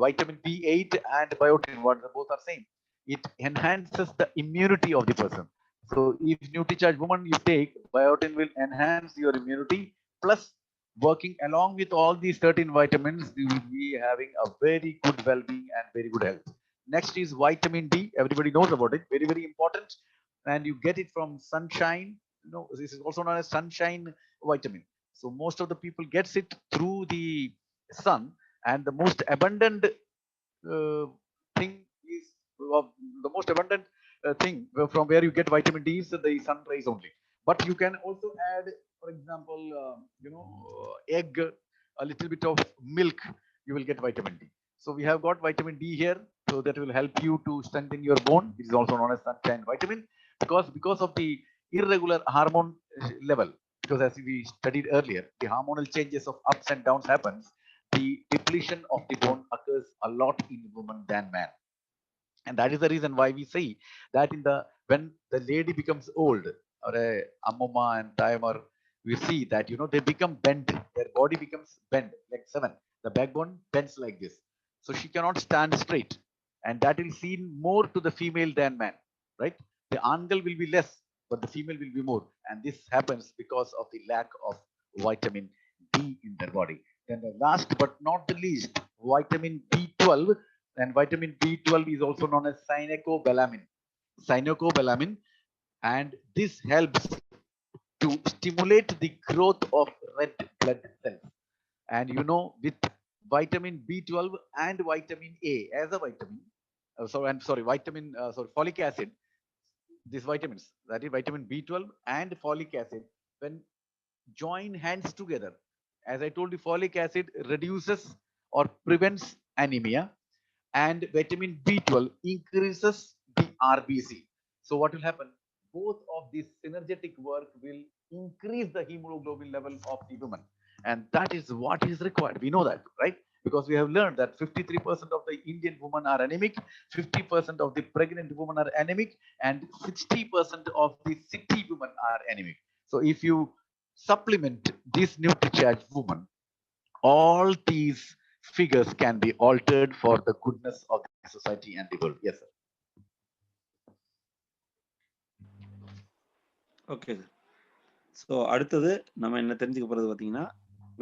vitamin B8 and biotin, both are same. It enhances the immunity of the person. So if NutriCharge Woman you take, biotin will enhance your immunity. Plus, working along with all these 13 vitamins, you will be having a very good well-being and very good health. Next is vitamin D. Everybody knows about it. Very, very important. And you get it from sunshine. This is also known as sunshine vitamin. So most of the people gets it through the sun, and the most abundant thing is the most abundant thing from where you get vitamin D is the sun rays only. But you can also add, for example, egg, a little bit of milk, you will get vitamin D. So we have got vitamin D here, so that will help you to strengthen your bone. It is also known as sunshine vitamin, because of the irregular hormone level. Because as we studied earlier, the hormonal changes of ups and downs happens. The depletion of the bone occurs a lot in women than man, and that is the reason why we say that when the lady becomes old, or a ammuma and timer, we see that they become bent, their body becomes bent like seven, the backbone bends like this, so she cannot stand straight, and that is seen more to the female than man, right? The angle will be less, but the female will be more, and this happens because of the lack of vitamin D in their body. Then the last but not the least, vitamin B12. And vitamin B12 is also known as cyanocobalamin. Cyanocobalamin, and this helps to stimulate the growth of red blood cells. And with vitamin B12 and vitamin A as a vitamin, folic acid, these vitamins, that is vitamin B12 and folic acid, when join hands together, as I told you, folic acid reduces or prevents anemia, and vitamin B12 increases the RBC. So what will happen? Both of these synergetic work will increase the hemoglobin level of the woman, and that is what is required. We know that, right? Because we have learned that 53% of the Indian women are anemic, 50% of the pregnant women are anemic, and 60% of the city women are anemic. So if you supplement this NutriCharge woman, all these figures can be altered for the goodness of the society and the world. Yes, sir. Okay sir. So அடுத்தது நம்ம என்ன தெரிஞ்சுக்க போறது பார்த்தீங்கன்னா,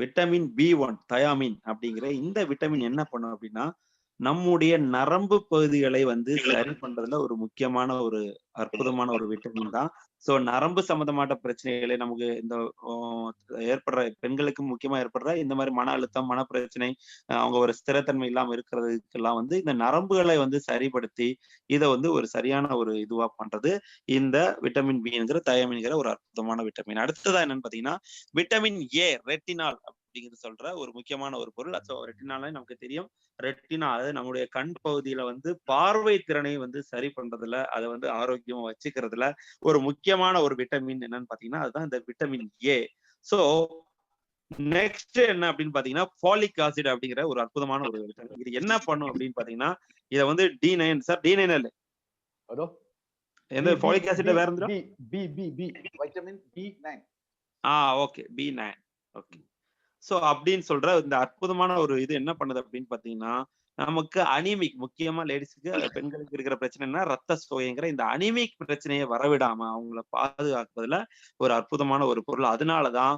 vitamin B1 thiamine அப்படிங்கிற இந்த vitamin என்ன பண்ணும் அப்படின்னா, நம்முடைய நரம்பு பகுதிகளை வந்து சரி பண்றதுல ஒரு முக்கியமான ஒரு அற்புதமான ஒரு விட்டமின் தான். ஸோ நரம்பு சம்பந்தமான பிரச்சனைகளை நமக்கு இந்த ஏற்படுற பெண்களுக்கு முக்கியமா ஏற்படுற இந்த மாதிரி மன அழுத்தம், மன பிரச்சனை, அவங்க ஒரு ஸ்திரத்தன்மை இல்லாம இருக்கிறதுக்கெல்லாம் வந்து இந்த நரம்புகளை வந்து சரிப்படுத்தி இதை வந்து ஒரு சரியான ஒரு இதுவா பண்றது இந்த விட்டமின் பிங்கிற தயாமின்கிற ஒரு அற்புதமான விட்டமின். அடுத்ததா என்னன்னு பாத்தீங்கன்னா, விட்டமின் ஏ, ரெட்டினால் அப்படிங்கிறது சொல்ற ஒரு முக்கியமான ஒரு பொருள். ஸோ ரெட்டினாலே நமக்கு தெரியும், ரெட்டினா அதாவது நம்முடைய கண் பகுதியில வந்து பார்வை திறனை வந்து சரி பண்றதுல, அதை வந்து ஆரோக்கியமா வச்சுக்கிறதுல ஒரு முக்கியமான ஒரு விட்டமின் என்னன்னு பாத்தீங்கன்னா அதுதான் இந்த விட்டமின் ஏ. சோ நெக்ஸ்ட் என்ன அப்படின்னு பாத்தீங்கன்னா, ஃபாலிக் ஆசிட் அப்படிங்கிற ஒரு அற்புதமான ஒரு விட்டமின். இது என்ன பண்ணும் அப்படின்னு பாத்தீங்கன்னா, இதை வந்து D9 சார், D9 இல்ல எந்த ஃபாலிக் ஆசிட் வேற இருந்தா vitamin B9. Okay, B9. Okay. So அப்படின்னு சொல்ற இந்த அற்புதமான ஒரு இது என்ன பண்ணுது அப்படின்னு பாத்தீங்கன்னா, நமக்கு அனிமிக், முக்கியமா லேடிஸுக்கு பெண்களுக்கு இருக்கிற பிரச்சனைனா ரத்த சோகைங்கிற இந்த அனிமிக் பிரச்சனையை வரவிடாம அவங்கள பாதுகாப்பதுல ஒரு அற்புதமான ஒரு பொருள். அதனாலதான்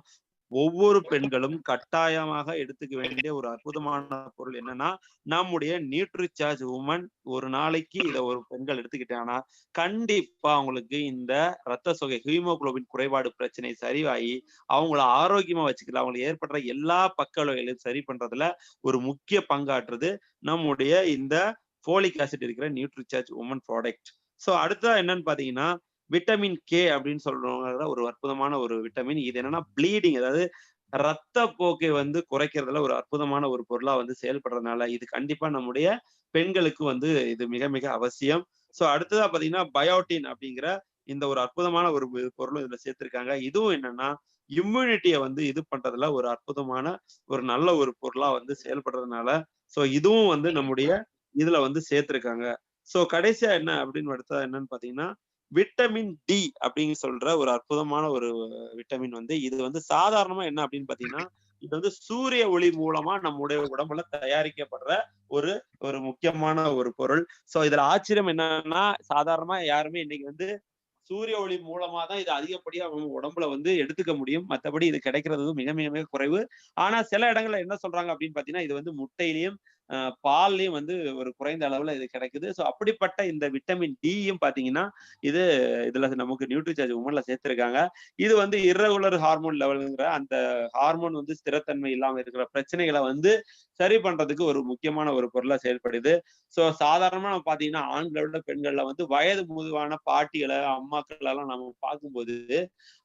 ஒவ்வொரு பெண்களும் கட்டாயமாக எடுத்துக்க வேண்டிய ஒரு அற்புதமான பொருள் என்னன்னா, நம்முடைய நியூட்ரிசார்ஜ் உமன். ஒரு நாளைக்கு இதை ஒரு பெண்கள் எடுத்துக்கிட்டாங்கன்னா கண்டிப்பா அவங்களுக்கு இந்த ரத்த சோகை, ஹீமோகுளோபின் குறைபாடு பிரச்சனை சரியாகி அவங்கள ஆரோக்கியமா வச்சுக்கலாம். அவங்களுக்கு ஏற்படுற எல்லா பக்க விளைவுகளையும் சரி பண்றதுல ஒரு முக்கிய பங்காற்றுது நம்முடைய இந்த ஃபோலிக் ஆசிட் இருக்கிற நியூட்ரிசார்ஜ் உமன் ப்ராடக்ட். சோ அடுத்ததா என்னன்னு பாத்தீங்கன்னா, விட்டமின் கே அப்படின்னு சொல்றவங்க ஒரு அற்புதமான ஒரு விட்டமின். இது என்னன்னா ப்ளீடிங், அதாவது ரத்த போக்கை வந்து குறைக்கிறதுல ஒரு அற்புதமான ஒரு பொருளா வந்து செயல்படுறதுனால இது கண்டிப்பா நம்முடைய பெண்களுக்கு வந்து இது மிக மிக அவசியம். சோ அடுத்ததா பாத்தீங்கன்னா, பயோட்டின் அப்படிங்கிற இந்த ஒரு அற்புதமான ஒரு பொருளும் இதுல சேர்த்திருக்காங்க. இதுவும் என்னன்னா இம்யூனிட்டியை வந்து இது பண்றதுல ஒரு அற்புதமான ஒரு நல்ல ஒரு பொருளா வந்து செயல்படுறதுனால சோ இதுவும் வந்து நம்முடைய இதுல வந்து சேர்த்திருக்காங்க. சோ கடைசியா என்ன அப்படின்னு அடுத்தா என்னன்னு பாத்தீங்கன்னா, விட்டமின் டி அப்படின்னு சொல்ற ஒரு அற்புதமான ஒரு விட்டமின் வந்து இது வந்து சாதாரணமா என்ன அப்படின்னு பாத்தீங்கன்னா, இது வந்து சூரிய ஒளி மூலமா நம்முடைய உடம்புல தயாரிக்கப்படுற ஒரு ஒரு முக்கியமான ஒரு பொருள். சோ இதுல ஆச்சரியம் என்னன்னா, சாதாரணமா யாருமே இன்னைக்கு வந்து சூரிய ஒளி மூலமா தான் இது அதிகப்படியா அவங்க உடம்புல வந்து எடுத்துக்க முடியும். மற்றபடி இது கிடைக்கிறது மிக மிக மிக குறைவு. ஆனா சில இடங்கள்ல என்ன சொல்றாங்க அப்படின்னு பாத்தீங்கன்னா, இது வந்து முட்டையிலையும் பால்லயும் வந்து ஒரு குறைந்த அளவுல இது கிடைக்குது. ஸோ அப்படிப்பட்ட இந்த விட்டமின் டியும் பாத்தீங்கன்னா இது இதுல நமக்கு நியூட்ரிசார்ஜ் உமன்ல சேர்த்திருக்காங்க. இது வந்து இர்ரெகுலர் ஹார்மோன் லெவல்ங்கிற அந்த ஹார்மோன் வந்து ஸ்திரத்தன்மை இல்லாம இருக்கிற பிரச்சனைகளை வந்து சரி பண்றதுக்கு ஒரு முக்கியமான ஒரு பொருளா செயல்படுது. ஸோ சாதாரணமா நம்ம பாத்தீங்கன்னா ஆண்களை விட பெண்கள்ல வந்து வயது முதுவான பாட்டிகளை அம்மாக்கள் எல்லாம் நம்ம பார்க்கும்போது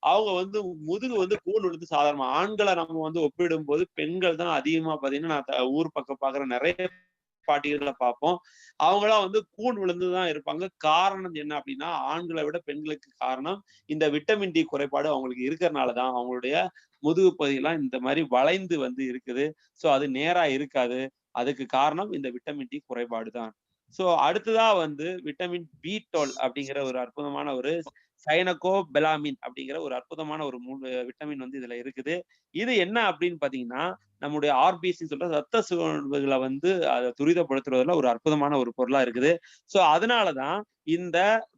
அவங்க வந்து முதுகு வந்து கூன் விழுந்து சாதாரண ஆண்களை நம்ம வந்து ஒப்பிடும்போது பெண்கள் தான் அதிகமா பாத்தீங்கன்னா நான் ஊர் பக்கம் பாக்குற நிறைய பாட்டிகளை பார்ப்போம். அவங்களாம் வந்து கூன் விழுந்துதான் இருப்பாங்க. காரணம் என்ன அப்படின்னா ஆண்களை விட பெண்களுக்கு காரணம் இந்த விட்டமின் டி குறைபாடு அவங்களுக்கு இருக்கிறதுனாலதான் அவங்களுடைய முதுகு பகுதியெல்லாம் இந்த மாதிரி வளைந்து வந்து இருக்குது. ஸோ அது நேரா இருக்காது. அதுக்கு காரணம் இந்த விட்டமின் டி குறைபாடு தான். ஸோ அடுத்ததா வந்து விட்டமின் பி12 அப்படிங்கிற ஒரு அற்புதமான ஒரு சைனகோபெலாமின் அப்படிங்கிற ஒரு அற்புதமான ஒரு விட்டமின் வந்து இதுல இருக்குது. இது என்ன அப்படின்னு பாத்தீங்கன்னா நம்முடைய ஆர்பிசி சொல்ற ரத்த சுழல்களை வந்து அதை துரிதப்படுத்துறதுல ஒரு அற்புதமான ஒரு பொருளா இருக்குது. ஸோ அதனாலதான் இந்த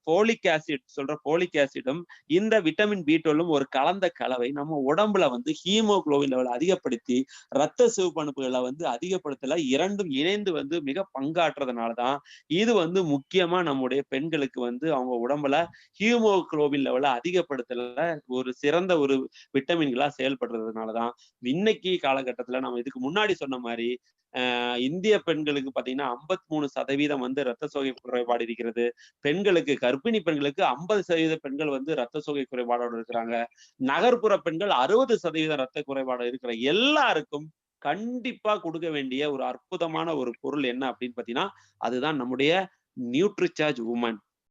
போலிக் ஆசிட் சொல்ற போலிக் ஆசிடும் இந்த விட்டமின் பி12 ஒரு கலந்த கலவை நம்ம உடம்புல வந்து ஹீமோகுளோபின் லெவல் அதிகப்படுத்தி ரத்த சிவப்பணுப்புகளை வந்து அதிகப்படுத்தல இரண்டும் இணைந்து வந்து மிக பங்காற்றுறதுனாலதான் இது வந்து முக்கியமா நம்முடைய பெண்களுக்கு வந்து அவங்க உடம்புல ஹீமோகுளோபின் லெவலை அதிகப்படுத்தல ஒரு சிறந்த ஒரு விட்டமின்களா செயல்படுறதுனாலதான் இன்னைக்கு காலகட்டத்துல நம்ம இதுக்கு முன்னாடி சொன்ன மாதிரி இந்திய பெண்களுக்கு பாத்தீங்கன்னா 53% வந்து ரத்த சோகை குறைபாடு இருக்கிறது. பெண்களுக்கு கர்ப்பிணி பெண்களுக்கு 50% பெண்கள் வந்து ரத்த சோகை குறைபாடோடு இருக்கிறாங்க. நகர்ப்புற பெண்கள் 60% ரத்த குறைபாடு இருக்கிற எல்லாருக்கும் கண்டிப்பா கொடுக்க வேண்டிய ஒரு அற்புதமான ஒரு பொருள் என்ன அப்படின்னு பாத்தீங்கன்னா அதுதான் நம்முடைய நியூட்ரிசார்ஜ் உமன்.